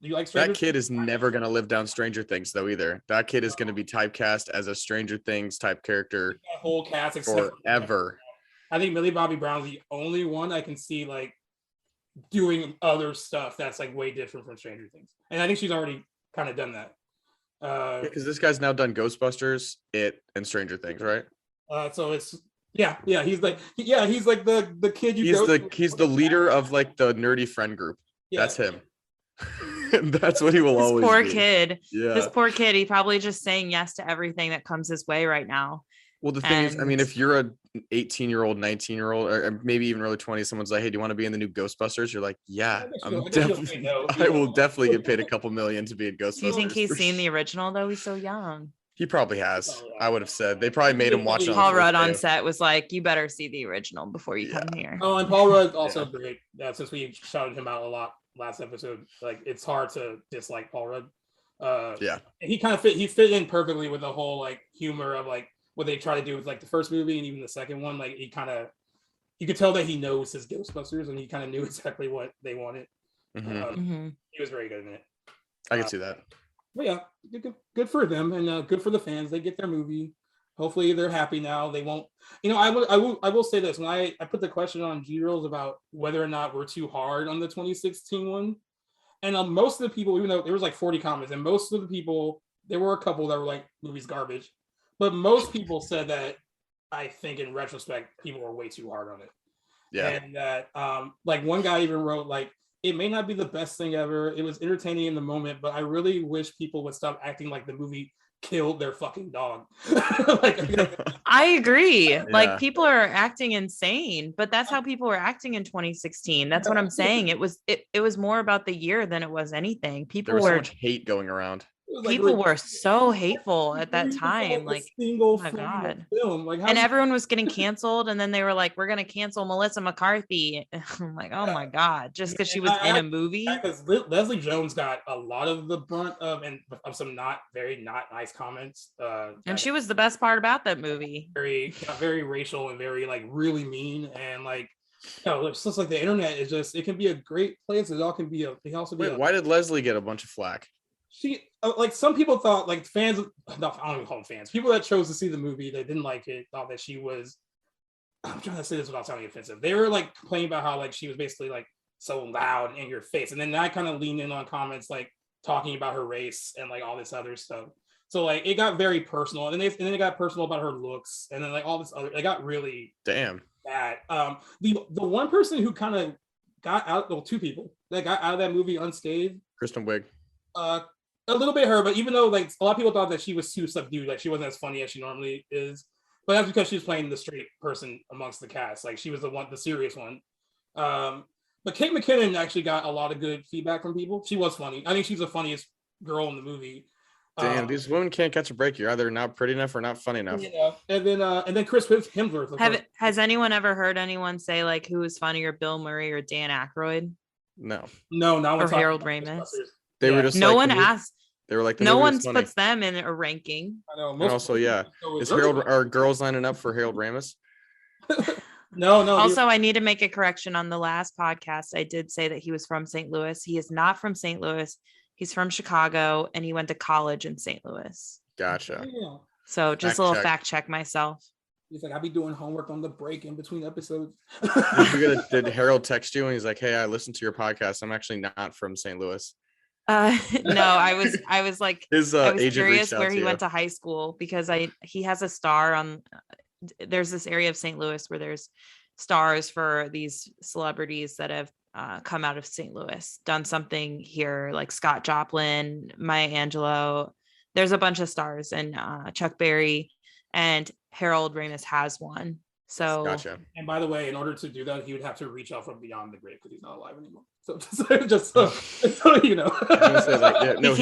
Do you like Stranger Things? Kid is never going to live down Stranger Things though either. That kid is going to be typecast as a Stranger Things type character. That whole cast forever. I think Millie Bobby Brown's the only one I can see like doing other stuff that's like way different from Stranger Things, and I think she's already kind of done that. Because this guy's now done Ghostbusters, It, and Stranger Things, right? So it's he's like the kid he's the leader of like the nerdy friend group. That's him. That's what he will always poor be. Kid. Yeah. This poor kid, he probably just saying yes to everything that comes his way right now. Well, the thing is, I mean, if you're a 18-year-old, 19-year-old, or maybe even early 20s, someone's like, hey, do you want to be in the new Ghostbusters? You're like, yeah, I will definitely get paid a couple million to be in Ghostbusters. Do you think he's seen the original though? He's so young. He probably has. I would have said they probably made him watch it. Paul Rudd on set was like, you better see the original before you come here. Oh, and Paul Rudd also great. Since we shouted him out a lot last episode, like it's hard to dislike Paul Rudd. He kind of fit in perfectly with the whole like humor of like what they try to do with like the first movie and even the second one. Like you could tell that he knows his Ghostbusters and he kind of knew exactly what they wanted. He was very good in it. I can see that. But yeah, good for them and good for the fans. They get their movie. Hopefully they're happy now. They won't. I will say this: when I put the question on G-Reels about whether or not we're too hard on the 2016 one, and most of the people, even though there was like 40 comments, and most of the people, there were a couple that were like, movie's garbage, but most people said that I think in retrospect, people were way too hard on it. Yeah. And that like one guy even wrote like, it may not be the best thing ever. It was entertaining in the moment, but I really wish people would stop acting like the movie killed their fucking dog. Like, I agree. Yeah. Like people are acting insane, but that's how people were acting in 2016. That's what I'm saying. It was more about the year than it was anything. There was so much hate going around. People were so hateful at that time. A Like, single oh my frame of God. film. Like, And everyone was getting canceled, and then they were like, "We're gonna cancel Melissa McCarthy." I'm like, "Oh my God!" Just because she was in a movie. Because Leslie Jones got a lot of the brunt of some not nice comments. And she was the best part about that movie. Very racial and very like really mean, and like, it's just like the internet is just, it can be a great place. It can also be. Wait, why did Leslie get a bunch of flack? She like, some people thought, like fans, no, I don't even call them fans. People that chose to see the movie that didn't like it thought that she was. I'm trying to say this without sounding offensive. They were like complaining about how like she was basically like so loud in your face, and then I kind of leaned in on comments like talking about her race and like all this other stuff. So like it got very personal, and then it got personal about her looks, and then like all this other. It got really damn bad. The one person who kind of got out, well, two people that got out of that movie unscathed. Kristen Wiig. A little bit her, but even though like a lot of people thought that she was too subdued, like she wasn't as funny as she normally is, but that's because she was playing the straight person amongst the cast. Like she was the serious one. But Kate McKinnon actually got a lot of good feedback from people. She was funny. I think she's the funniest girl in the movie. Damn, these women can't catch a break. You're either not pretty enough or not funny enough. Yeah, and then Chris Hemsworth. Has anyone ever heard anyone say like who is funnier, Bill Murray or Dan Aykroyd? No, not or Harold Ramis. They were just no like, one asked. They were like, no one puts them in a ranking. I know. And also, yeah, is Harold, are girls lining up for Harold Ramis? No. Also, I need to make a correction on the last podcast. I did say that he was from St. Louis. He is not from St. Louis. He's from Chicago, and he went to college in St. Louis. Gotcha. Yeah. So just a little fact check myself. He's like, I'll be doing homework on the break in between episodes. Did Harold text you and he's like, hey, I listened to your podcast. I'm actually not from St. Louis. No, I was like, his I was agent curious reached out where to he you. went to high school because he has a star on. There's this area of St. Louis where there's stars for these celebrities that have come out of St. Louis, done something here, like Scott Joplin, Maya Angelou. There's a bunch of stars, and Chuck Berry and Harold Ramis has one. So Gotcha. And by the way, in order to do that, he would have to reach out from beyond the grave because he's not alive anymore. So just so you know. He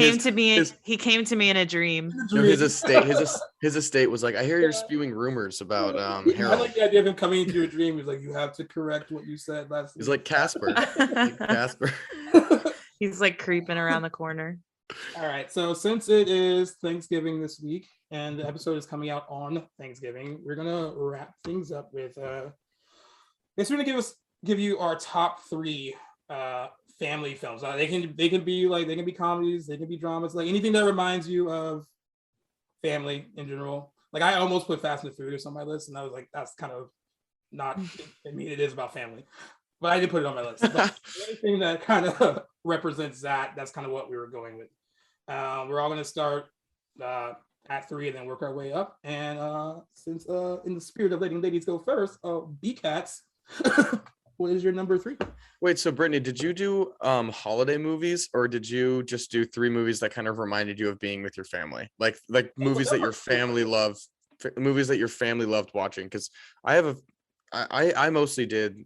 came to me in a dream. No, his estate was like, I hear you're spewing rumors about Harold. I like the idea of him coming into your dream. He's like, you have to correct what you said last week. He's like Casper. Casper. He's like creeping around the corner. All right. So since it is Thanksgiving this week and the episode is coming out on Thanksgiving, we're gonna wrap things up with we're gonna give you our top 3 family films. They can be comedies, they can be dramas, like anything that reminds you of family in general. Like I almost put Fast and the Furious on my list, and I was like, that's kind of not. I mean, it is about family, but I did put it on my list. But anything that kind of represents that's kind of what we were going with. We're all going to start at 3 and then work our way up. And since in the spirit of letting ladies go first, B-Cats, what is your number 3? Wait, so Brittany, did you do holiday movies, or did you just do 3 movies that kind of reminded you of being with your family, like movies that your family loved, watching? Because I mostly did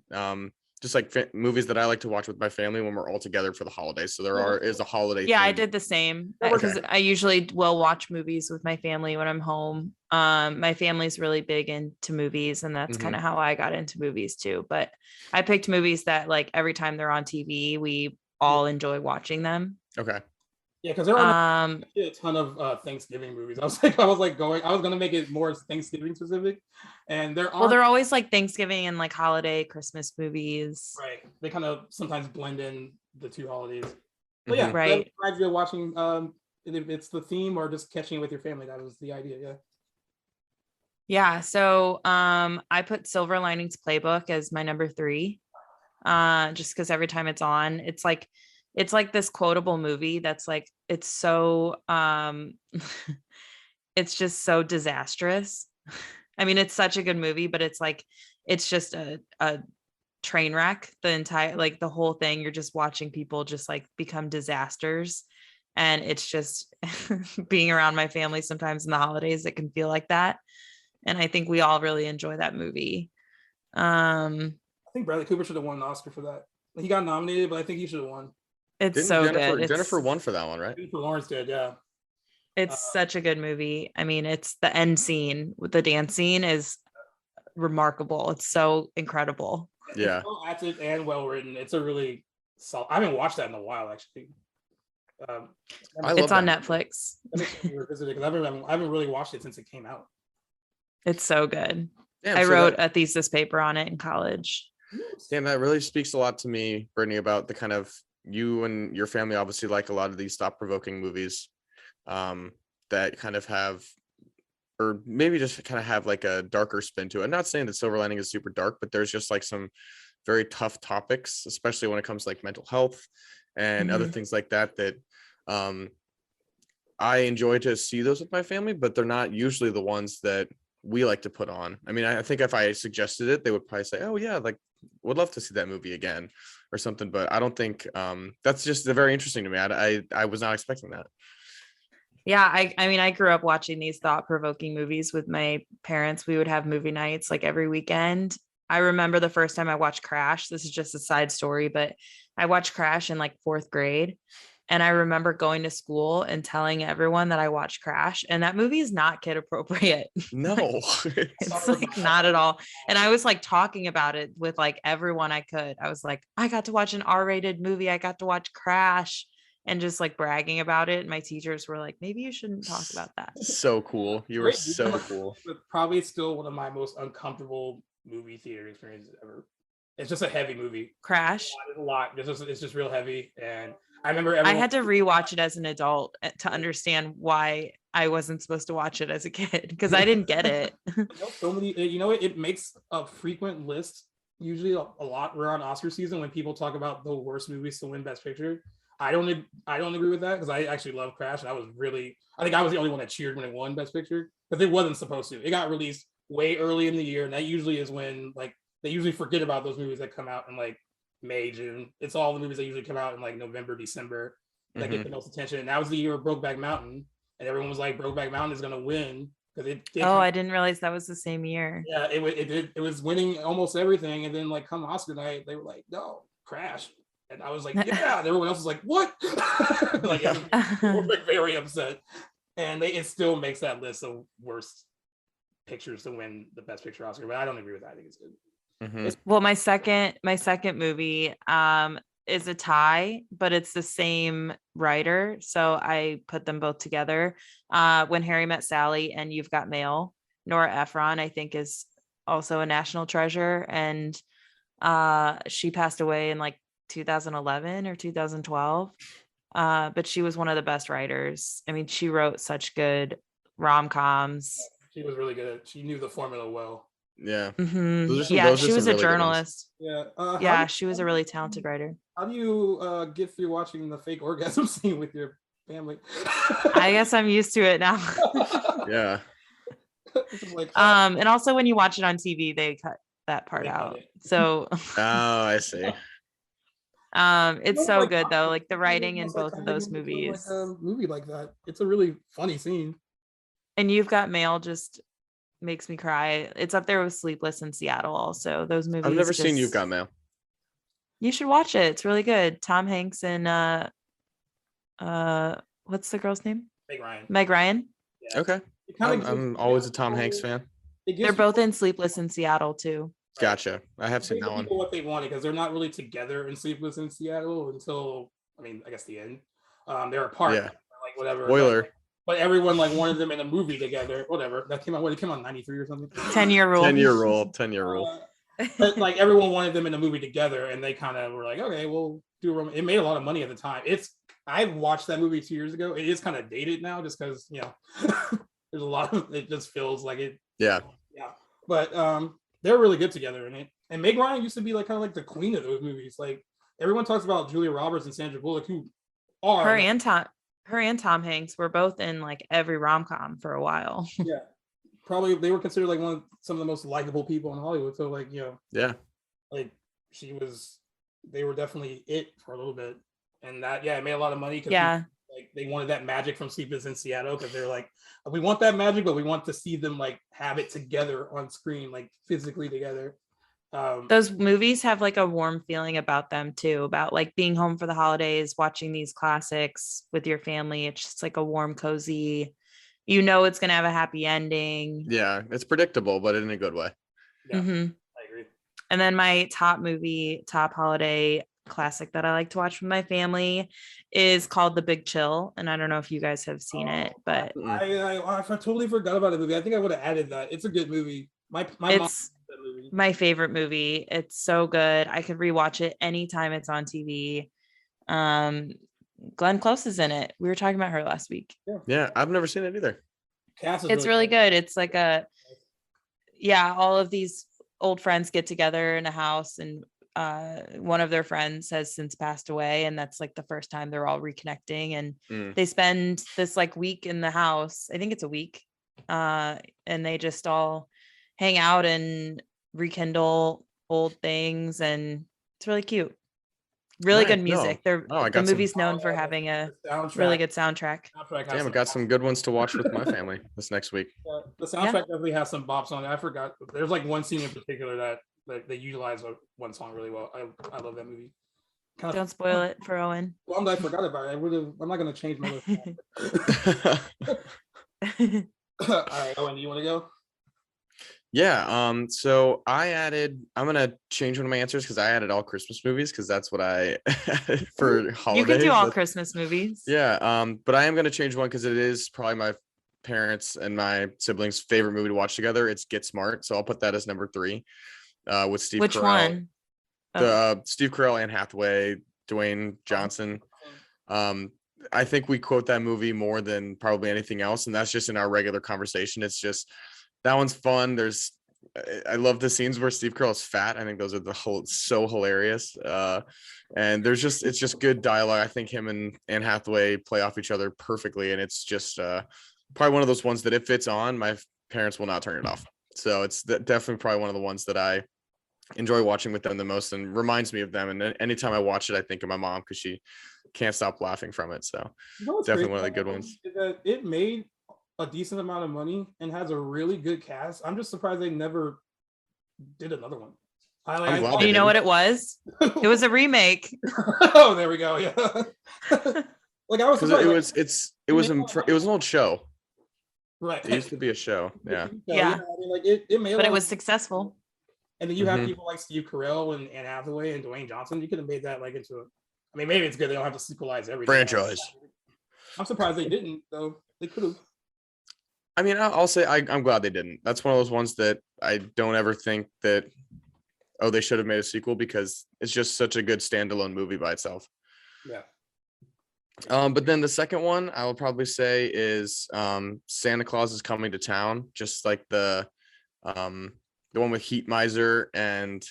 just like movies that I like to watch with my family when we're all together for the holidays. So is a holiday. Yeah, theme. I did the same because I usually will watch movies with my family when I'm home. My family's really big into movies, and that's kind of how I got into movies too. But I picked movies that like every time they're on TV, we all enjoy watching them. Okay. Yeah, because there are a ton of Thanksgiving movies. I was gonna make it more Thanksgiving specific, and they're always like Thanksgiving and like holiday Christmas movies. Right. They kind of sometimes blend in the 2 holidays. But yeah, right. If you're watching, if it's the theme or just catching it with your family, that was the idea. Yeah. Yeah. So I put Silver Linings Playbook as my number 3. Just because every time it's on, it's like this quotable movie that's like, it's so it's just so disastrous. I mean, it's such a good movie, but it's like, it's just a train wreck. The entire, like the whole thing, you're just watching people just like become disasters. And it's just being around my family sometimes in the holidays, it can feel like that. And I think we all really enjoy that movie. I think Bradley Cooper should have won an Oscar for that. He got nominated, but I think he should have won. It's Didn't so Jennifer good. Jennifer won for that one, right? Jennifer Lawrence did, yeah. It's such a good movie. I mean, it's the end scene with the dance scene is remarkable. It's so incredible. Yeah. It's well acted and well written. It's a really solid. I haven't watched that in a while, actually. It's on Netflix. Because I haven't really watched it since it came out. It's so good. Damn, I so wrote a thesis paper on it in college. Damn, that really speaks a lot to me, Brittany, about the kind of you and your family obviously like a lot of these thought-provoking movies that kind of have, or maybe just kind of have like a darker spin to it. I'm not saying that Silver Lining is super dark, but there's just like some very tough topics, especially when it comes to like mental health and other things like that, that I enjoy to see those with my family, but they're not usually the ones that we like to put on. I mean, I think if I suggested it, they would probably say, oh yeah, like would love to see that movie again or something, but I don't think that's just very interesting to me. I was not expecting that. Yeah, I mean, I grew up watching these thought-provoking movies with my parents. We would have movie nights like every weekend. I remember the first time I watched Crash. This is just a side story, but I watched Crash in like 4th grade. And I remember going to school and telling everyone that I watched Crash, and that movie is not kid appropriate. No, It's like not at all. And I was like talking about it with like everyone I could. I was like, I got to watch an R-rated movie. I got to watch Crash, and just like bragging about it. And my teachers were like, maybe you shouldn't talk about that. So cool. You were so cool. Probably still one of my most uncomfortable movie theater experiences ever. It's just a heavy movie. Crash. It's a lot. It's just real heavy. And I remember I had to rewatch it as an adult to understand why I wasn't supposed to watch it as a kid, because I didn't get it. So many, it makes a frequent list, usually a lot around Oscar season when people talk about the worst movies to win Best Picture. I don't agree with that, because I actually love Crash, and I think I was the only one that cheered when it won Best Picture, because it wasn't supposed to. It got released way early in the year, and that usually is when like they usually forget about those movies that come out in like May, June. It's all the movies that usually come out in like November, December that get the most attention. And that was the year of Brokeback Mountain, and everyone was like, Brokeback Mountain is going to win, because it did. Oh, I didn't realize that was the same year. Yeah, it was winning almost everything, and then like come Oscar night, they were like, no, Crash. And I was like, yeah. And everyone else was like, what? Like, I'm very upset. And it still makes that list of worst pictures to win the Best Picture Oscar, but I don't agree with that. I think it's good. Well, my second movie is a tie, but it's the same writer, so I put them both together. When Harry Met Sally and You've Got Mail. Nora Ephron, I think, is also a national treasure, and she passed away in like 2011 or 2012, but she was one of the best writers. I mean, she wrote such good rom-coms. She was really good. She knew the formula well. Yeah. Yeah, she was a journalist. Yeah. She was a really talented writer. How do you get through watching the fake orgasm scene with your family? I guess I'm used to it now. Yeah. And also when you watch it on TV, they cut that part out. So oh, I see. It's so good though, like the writing in both of those movies. Like a movie like that, it's a really funny scene. And You've Got Mail just makes me cry. It's up there with Sleepless in Seattle also. Those movies. I've never seen You've Got Mail. You should watch it. It's really good. Tom Hanks and what's the girl's name? Meg Ryan. Yeah. Okay. I'm always a Tom Hanks fan. They're both in Sleepless in Seattle too. Gotcha. I have seen that one. What they wanted, because they're not really together in Sleepless in Seattle until, I guess the end. They're apart. Yeah. Like whatever. Spoiler. But everyone like wanted them in a movie together. Whatever. That came out. It came out in '93 or something. 10-year rule. 10-year rule. 10-year rule. But like everyone wanted them in a movie together, and they kind of were like, okay, we'll do a it made a lot of money at the time. I watched that movie 2 years ago. It is kind of dated now, just because there's a lot of it just feels like it. Yeah. But they're really good together in it. And Meg Ryan used to be like kind of like the queen of those movies. Like everyone talks about Julia Roberts and Sandra Bullock, who are her and Tom Hanks were both in like every rom-com for a while. Yeah. Probably they were considered like some of the most likable people in Hollywood. So like, yeah, like they were definitely it for a little bit. And that, it made a lot of money. Yeah. like they wanted that magic from Sleepless in Seattle because they're like, we want that magic, but we want to see them like have it together on screen, like physically together. Those movies have like a warm feeling about them too, about like being home for the holidays, watching these classics with your family. It's just like a warm, cozy, it's going to have a happy ending. Yeah, it's predictable, but in a good way. Yeah, I agree. And then my top holiday classic that I like to watch with my family is called The Big Chill. And I don't know if you guys have seen it, but I totally forgot about the movie. I think I would have added that. It's a good movie. My mom movie. My favorite movie. It's so good. I could rewatch it anytime it's on TV. Glenn Close is in it. We were talking about her last week. Yeah, I've never seen it either. It's really good. It's like all of these old friends get together in a house, and one of their friends has since passed away, and that's like the first time they're all reconnecting, and they spend this like week in the house. I think it's a week, and they just all hang out and rekindle old things, and it's really cute. Really good music. The movie's known for having a really good soundtrack. Damn, I got some good ones to watch with my family this next week. The soundtrack definitely has some bops on it. I forgot. There's like one scene in particular that they utilize one song really well. I love that movie. Don't spoil it for Owen. Well, I forgot about it. I'm not gonna change my list. All right, Owen, do you want to go? Yeah. So I'm gonna change one of my answers because I added all Christmas movies because that's what I for holidays. You can do all Christmas movies. Yeah. But I am gonna change one because it is probably my parents and my siblings' favorite movie to watch together. It's Get Smart. So I'll put that as number 3. With Steve Which Carell. one? Steve Carell, Anne Hathaway, Dwayne Johnson. I think we quote that movie more than probably anything else, and that's just in our regular conversation. It's just that one's fun. I love the scenes where Steve Carell is fat. I think those are so hilarious. And it's just good dialogue. I think him and Anne Hathaway play off each other perfectly, and it's just probably one of those ones that if it's on, my parents will not turn it off. So it's definitely probably one of the ones that I enjoy watching with them the most and reminds me of them. And anytime I watch it, I think of my mom because she can't stop laughing from it. So definitely one of the good ones. It made a decent amount of money and has a really good cast. I'm just surprised they never did another one. You know what it was? It was a remake. Oh, there we go. Yeah. Like I was surprised. It was an old show. Right. It used to be a show. Yeah. Yeah. I mean, like it made but it was successful. And then you have people like Steve Carell and Anne Hathaway and Dwayne Johnson. You could have made that like into I mean, maybe it's good they don't have to sequelize everything. Franchise. I'm surprised they didn't, though. They could have. I mean, I'll say I'm glad they didn't. That's one of those ones that I don't ever think that, they should have made a sequel because it's just such a good standalone movie by itself. Yeah. But then the second one I will probably say is Santa Claus is Coming to Town, just like the one with Heat Miser and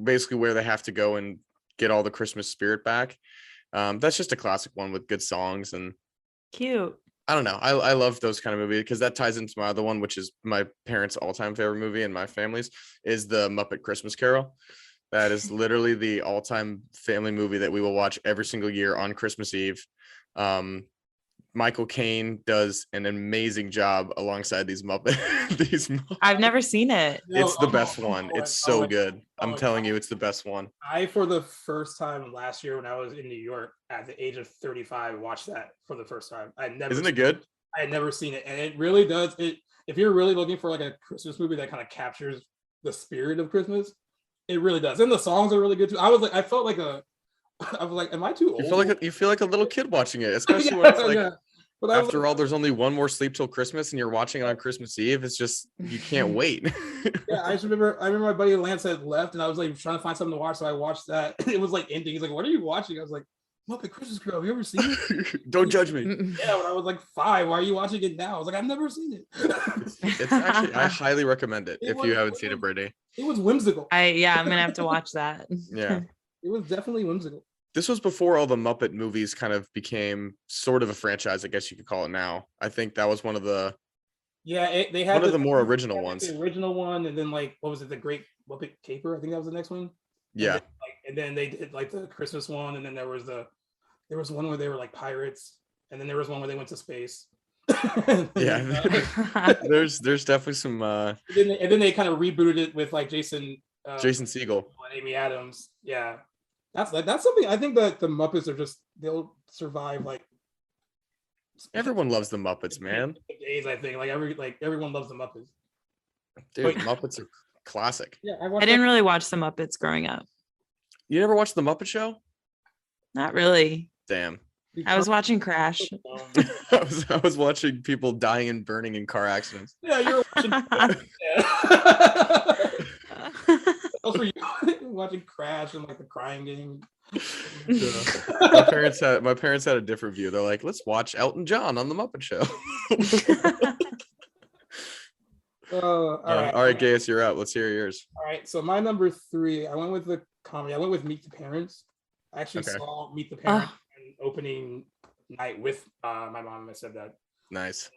basically where they have to go and get all the Christmas spirit back. That's just a classic one with good songs and cute. I don't know. I love those kind of movies because that ties into my other one, which is my parents' all-time favorite movie and my family's is the Muppet Christmas Carol. That is literally the all-time family movie that we will watch every single year on Christmas Eve. Michael Caine does an amazing job alongside these Muppets. I've never seen it. It's the best one. It's so good. I'm telling you, it's the best one. I, for the first time last year when I was in New York at the age of 35, watched that for the first time. Isn't it good? I had never seen it. And it really does. If you're really looking for like a Christmas movie that kind of captures the spirit of Christmas, it really does. And the songs are really good too. I was like, am I too old? You feel like a little kid watching it, especially when it's like But after all, there's only one more sleep till Christmas, and you're watching it on Christmas Eve. It's just you can't wait. Yeah, I remember my buddy Lance had left, and I was like trying to find something to watch, so I watched that. It was like ending. He's like, "What are you watching?" I was like, "Muppet Christmas Carol. Have you ever seen it?" Don't judge me. Yeah, when I was like 5, why are you watching it now? I was like, I've never seen it. It's actually, I highly recommend it if you haven't seen it, Brittany. It was whimsical. I'm gonna have to watch that. Yeah, it was definitely whimsical. This was before all the Muppet movies kind of became sort of a franchise, I guess you could call it now. I think that was one of the they had one of the more original ones. The original one, and then like what was it, the Great Muppet Caper? I think that was the next one. Yeah. And then they did like the Christmas one, and then there was the there was one where they were like pirates, and then there was one where they went to space. Yeah, there's definitely some and then they kind of rebooted it with like Jason Segel and Amy Adams. Yeah, that's something I think that the Muppets are just they'll survive like everyone loves the Muppets, man. Days, I think everyone loves the Muppets. Dude, Muppets are classic. Yeah, I didn't really watch the Muppets growing up. You never watched the Muppet Show? Not really. Damn. I was watching Crash. I was watching people dying and burning in car accidents. Yeah, you're watching. Those were you watching Crash and like the Crying Game. My parents had a different view. They're like, let's watch Elton John on the Muppet Show. All right, Gaius, you're up. Let's hear yours. All right, so my number 3, I went with the comedy. I went with Meet the Parents. I actually saw Meet the Parents opening night with my mom. I said that. Nice.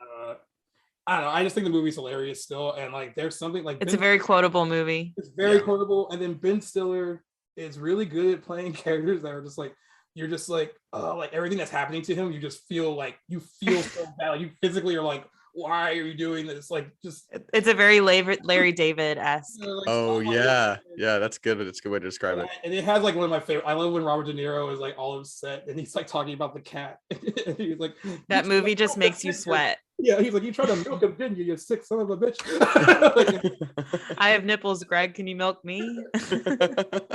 I don't know. I just think the movie's hilarious still, and like there's something like it's a very quotable movie. It's very quotable, and then Ben Stiller is really good at playing characters that are just like you're just like like everything that's happening to him, you just feel like you feel so bad. Like, you physically are like, why are you doing this? Like, just it's a very Larry David-esque. Yeah, that's good. It's a good way to describe it. And it has like one of my favorite. I love when Robert De Niro is like all upset and he's like talking about the cat. He's like, that movie just makes you sweat. Yeah, he's like, you tried to milk him, didn't you? You sick son of a bitch. I have nipples, Greg. Can you milk me?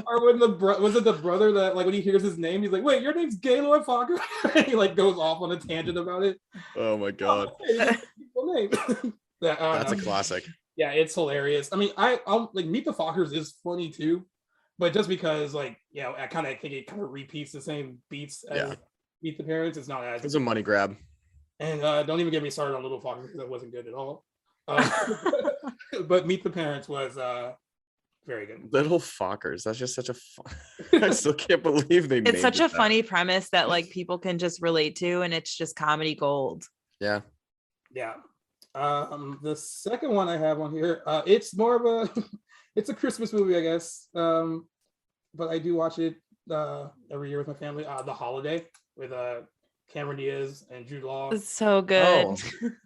Or when was it the brother that like when he hears his name, he's like, wait, your name's Gaylord Fokker? And he like goes off on a tangent about it. Oh my god. Name. That's a classic. Yeah, it's hilarious. I mean, I'll like Meet the Fockers is funny too, but just because like I kind of think it kind of repeats the same beats as Meet the Parents, it's not as. It's a money grab. And don't even get me started on Little Fockers because that wasn't good at all. But Meet the Parents was very good. Little Fockers. That's just such a fun. I still can't believe they. It's such a funny premise that like people can just relate to, and it's just comedy gold. Yeah. Yeah. The second one I have on here, it's more of a it's a Christmas movie, I guess. But I do watch it every year with my family. The Holiday with Cameron Diaz and Jude Law. It's so good. Oh.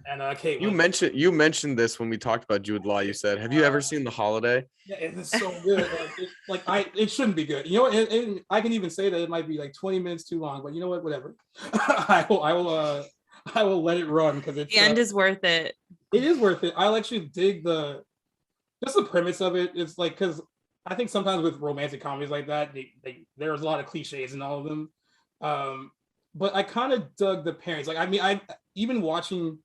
And Kate. You mentioned this when we talked about Jude Law. You said, "Have you ever seen The Holiday?" Yeah, it's so good. It shouldn't be good. You know, and I can even say that it might be like 20 minutes too long. But you know what? Whatever. I will let it run because it's the end is worth it. It is worth it. I actually dig the premise of it. It's like because I think sometimes with romantic comedies like that, there's a lot of cliches in all of them. But I kind of dug the parents. Like, I mean, I even watching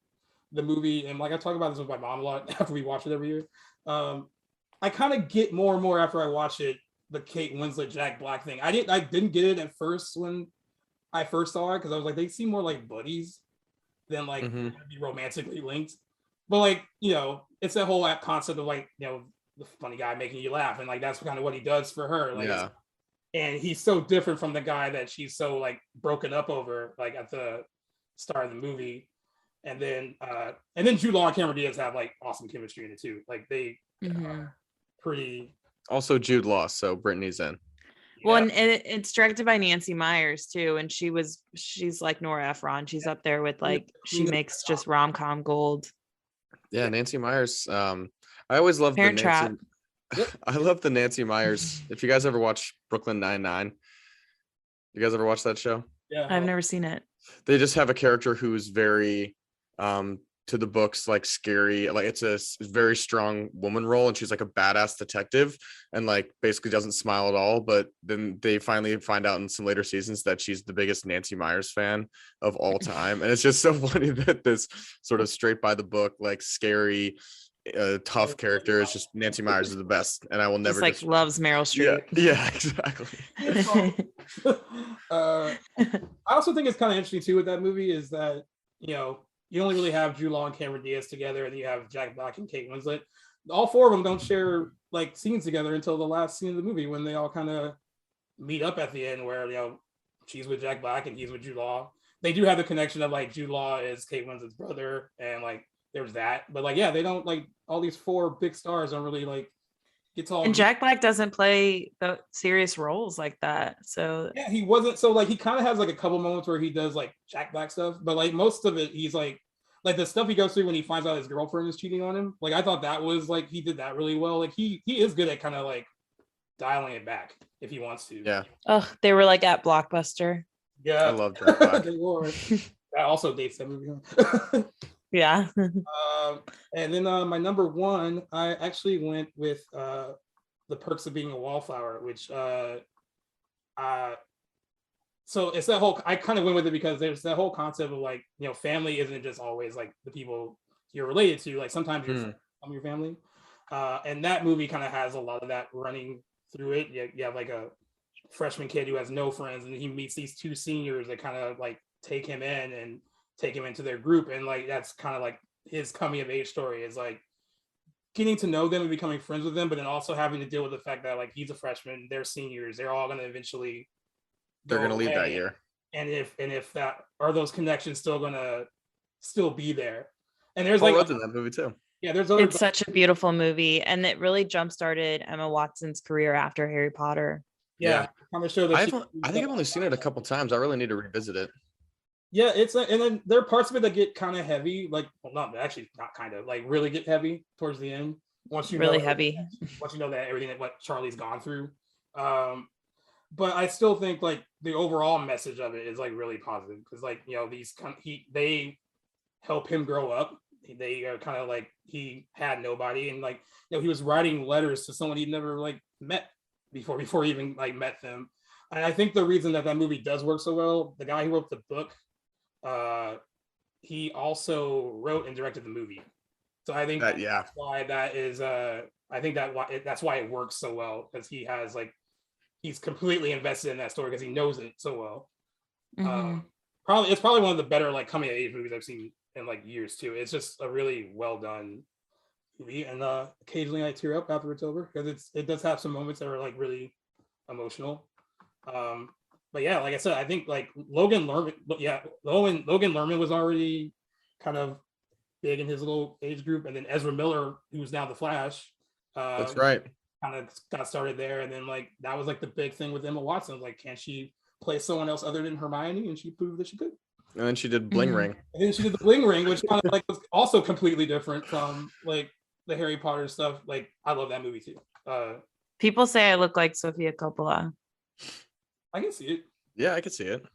the movie, and like I talk about this with my mom a lot after we watch it every year. I kind of get more and more after I watch it, the Kate Winslet, Jack Black thing. I didn't get it at first when I first saw it because I was like, they seem more like buddies than like be romantically linked. But like, it's that whole concept of like, the funny guy making you laugh, and like that's kind of what he does for her. Like, and he's so different from the guy that she's so like broken up over, like at the start of the movie. And then Jude Law and Cameron Diaz have like awesome chemistry in it too. Like they pretty. Also Jude Law, so Brittany's in. Well, and it's directed by Nancy Meyers too, and she's like Nora Ephron. She's up there with like she makes just rom-com gold. Yeah, Nancy Meyers. I always love Parent Trap. I love the Nancy Meyers. If you guys ever watch Brooklyn Nine-Nine, you guys ever watch that show? Yeah, I've never seen it. They just have a character who's very to the books like scary, like it's a very strong woman role, and she's like a badass detective and like basically doesn't smile at all. But then they finally find out in some later seasons that she's the biggest Nancy Meyers fan of all time, and it's just so funny that this sort of straight by the book, like scary, tough character is just Nancy Meyers is the best, and I will never just like loves Meryl Streep. Yeah, exactly. I also think it's kind of interesting too with that movie is that you only really have Jude Law and Cameron Diaz together, and you have Jack Black and Kate Winslet. All four of them don't share like scenes together until the last scene of the movie when they all kind of meet up at the end, where she's with Jack Black and he's with Jude Law. They do have the connection of like Jude Law is Kate Winslet's brother, and like there's that. But like they don't like all these four big stars don't really like gets all And Jack Black doesn't play the serious roles like that. So yeah, he wasn't so like he kind of has like a couple moments where he does like Jack Black stuff, but like most of it he's like the stuff he goes through when he finds out his girlfriend is cheating on him. Like I thought that was like he did that really well. Like he is good at kind of like dialing it back if he wants to. Yeah, they were like at Blockbuster. Yeah. I love Jack Black. They were. That also dates that movie. Huh? Yeah. And then my number one, I actually went with The Perks of Being a Wallflower, which so it's that whole I kind of went with it because there's that whole concept of like, you know, family isn't just always like the people you're related to, like sometimes you're from your family. And that movie kind of has a lot of that running through it. You have like a freshman kid who has no friends, and he meets these two seniors that kind of like take him in and take him into their group, and like that's kind of like his coming of age story is like getting to know them and becoming friends with them, but then also having to deal with the fact that like he's a freshman, they're seniors, they're all going to eventually they're going to leave that year, and if that are those connections still going to still be there. And there's Paul like Rudd's in that movie too. Yeah, there's other it's such a beautiful movie, and it really jump started Emma Watson's career after Harry Potter. Yeah. Kind of show that I think I've only seen it a couple times. I really need to revisit it. Yeah, it's and then there are parts of it that get kind of heavy, like well, not actually not kind of like really get heavy towards the end. Once you really know heavy. Once you know that everything that what Charlie's gone through, but I still think like the overall message of it is like really positive because like you know they help him grow up. They are kind of like he had nobody, and like you know he was writing letters to someone he'd never like met before he even like met them. And I think the reason that movie does work so well, the guy who wrote the book, he also wrote and directed the movie. So I think that's why that is I think that's why it works so well, because he has like he's completely invested in that story because he knows it so well. It's probably one of the better like coming of age movies I've seen in like years too. It's just a really well done movie, and occasionally I tear up after it's over because it does have some moments that are like really emotional. But yeah, like I said, I think like Logan Lerman was already kind of big in his little age group, and then Ezra Miller, who's now the Flash, that's right, kind of got started there, and then like that was like the big thing with Emma Watson, like can she play someone else other than Hermione, and she proved that she could. And then she did Bling Ring. And then she did the Bling Ring, which kind of like was also completely different from like the Harry Potter stuff. Like I love that movie too. People say I look like Sofia Coppola. I can see it. Yeah, I can see it.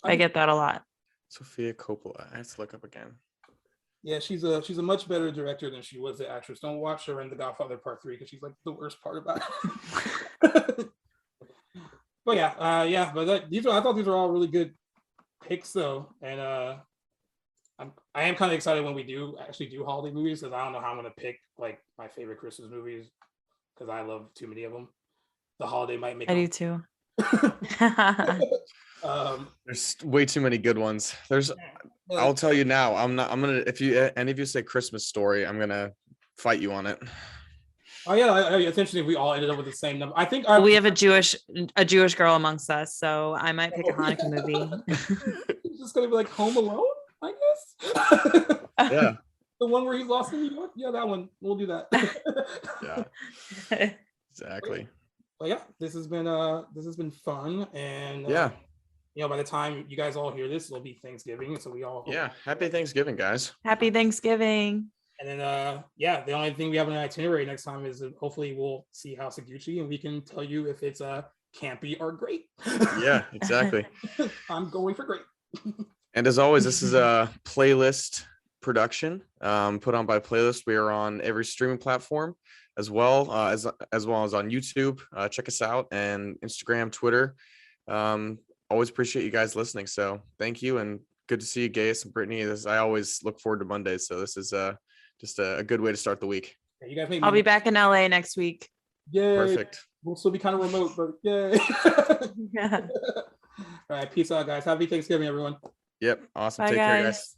I get that a lot. Sofia Coppola. I have to look up again. Yeah, she's a much better director than she was the actress. Don't watch her in The Godfather Part 3 because she's like the worst part about it. But yeah, I thought these were all really good picks though, and I am kind of excited when we do actually do holiday movies because I don't know how I'm gonna pick like my favorite Christmas movies because I love too many of them. The holiday might make. I do too. There's way too many good ones. I'll tell you now. I'm gonna. If any of you say Christmas Story, I'm gonna fight you on it. Oh yeah, it's interesting. We all ended up with the same number. I think we have a Jewish girl amongst us, so I might pick a Hanukkah movie. It's just gonna be like Home Alone, I guess. Yeah. The one where he's lost in New York. Yeah, that one. We'll do that. Yeah. Exactly. But yeah, this has been fun, and yeah, you know, by the time you guys all hear this, it'll be Thanksgiving, so we all happy Thanksgiving, guys. Happy Thanksgiving. And then the only thing we have on the itinerary next time is that hopefully we'll see House of Gucci, and we can tell you if it's campy or great. Yeah, exactly. I'm going for great. And as always, this is a playlist production put on by Playlist. We are on every streaming platform as well as on YouTube. Check us out, and Instagram, Twitter. Always appreciate you guys listening. So thank you, and good to see you, Gaius and Brittany. I always look forward to Mondays, so this is just a good way to start the week. Yeah, you guys I'll be back in LA next week. Yay. Perfect. We'll still be kind of remote, but yay. Yeah. All right, peace out, guys. Happy Thanksgiving, everyone. Yep. Awesome. Bye, Take care, guys.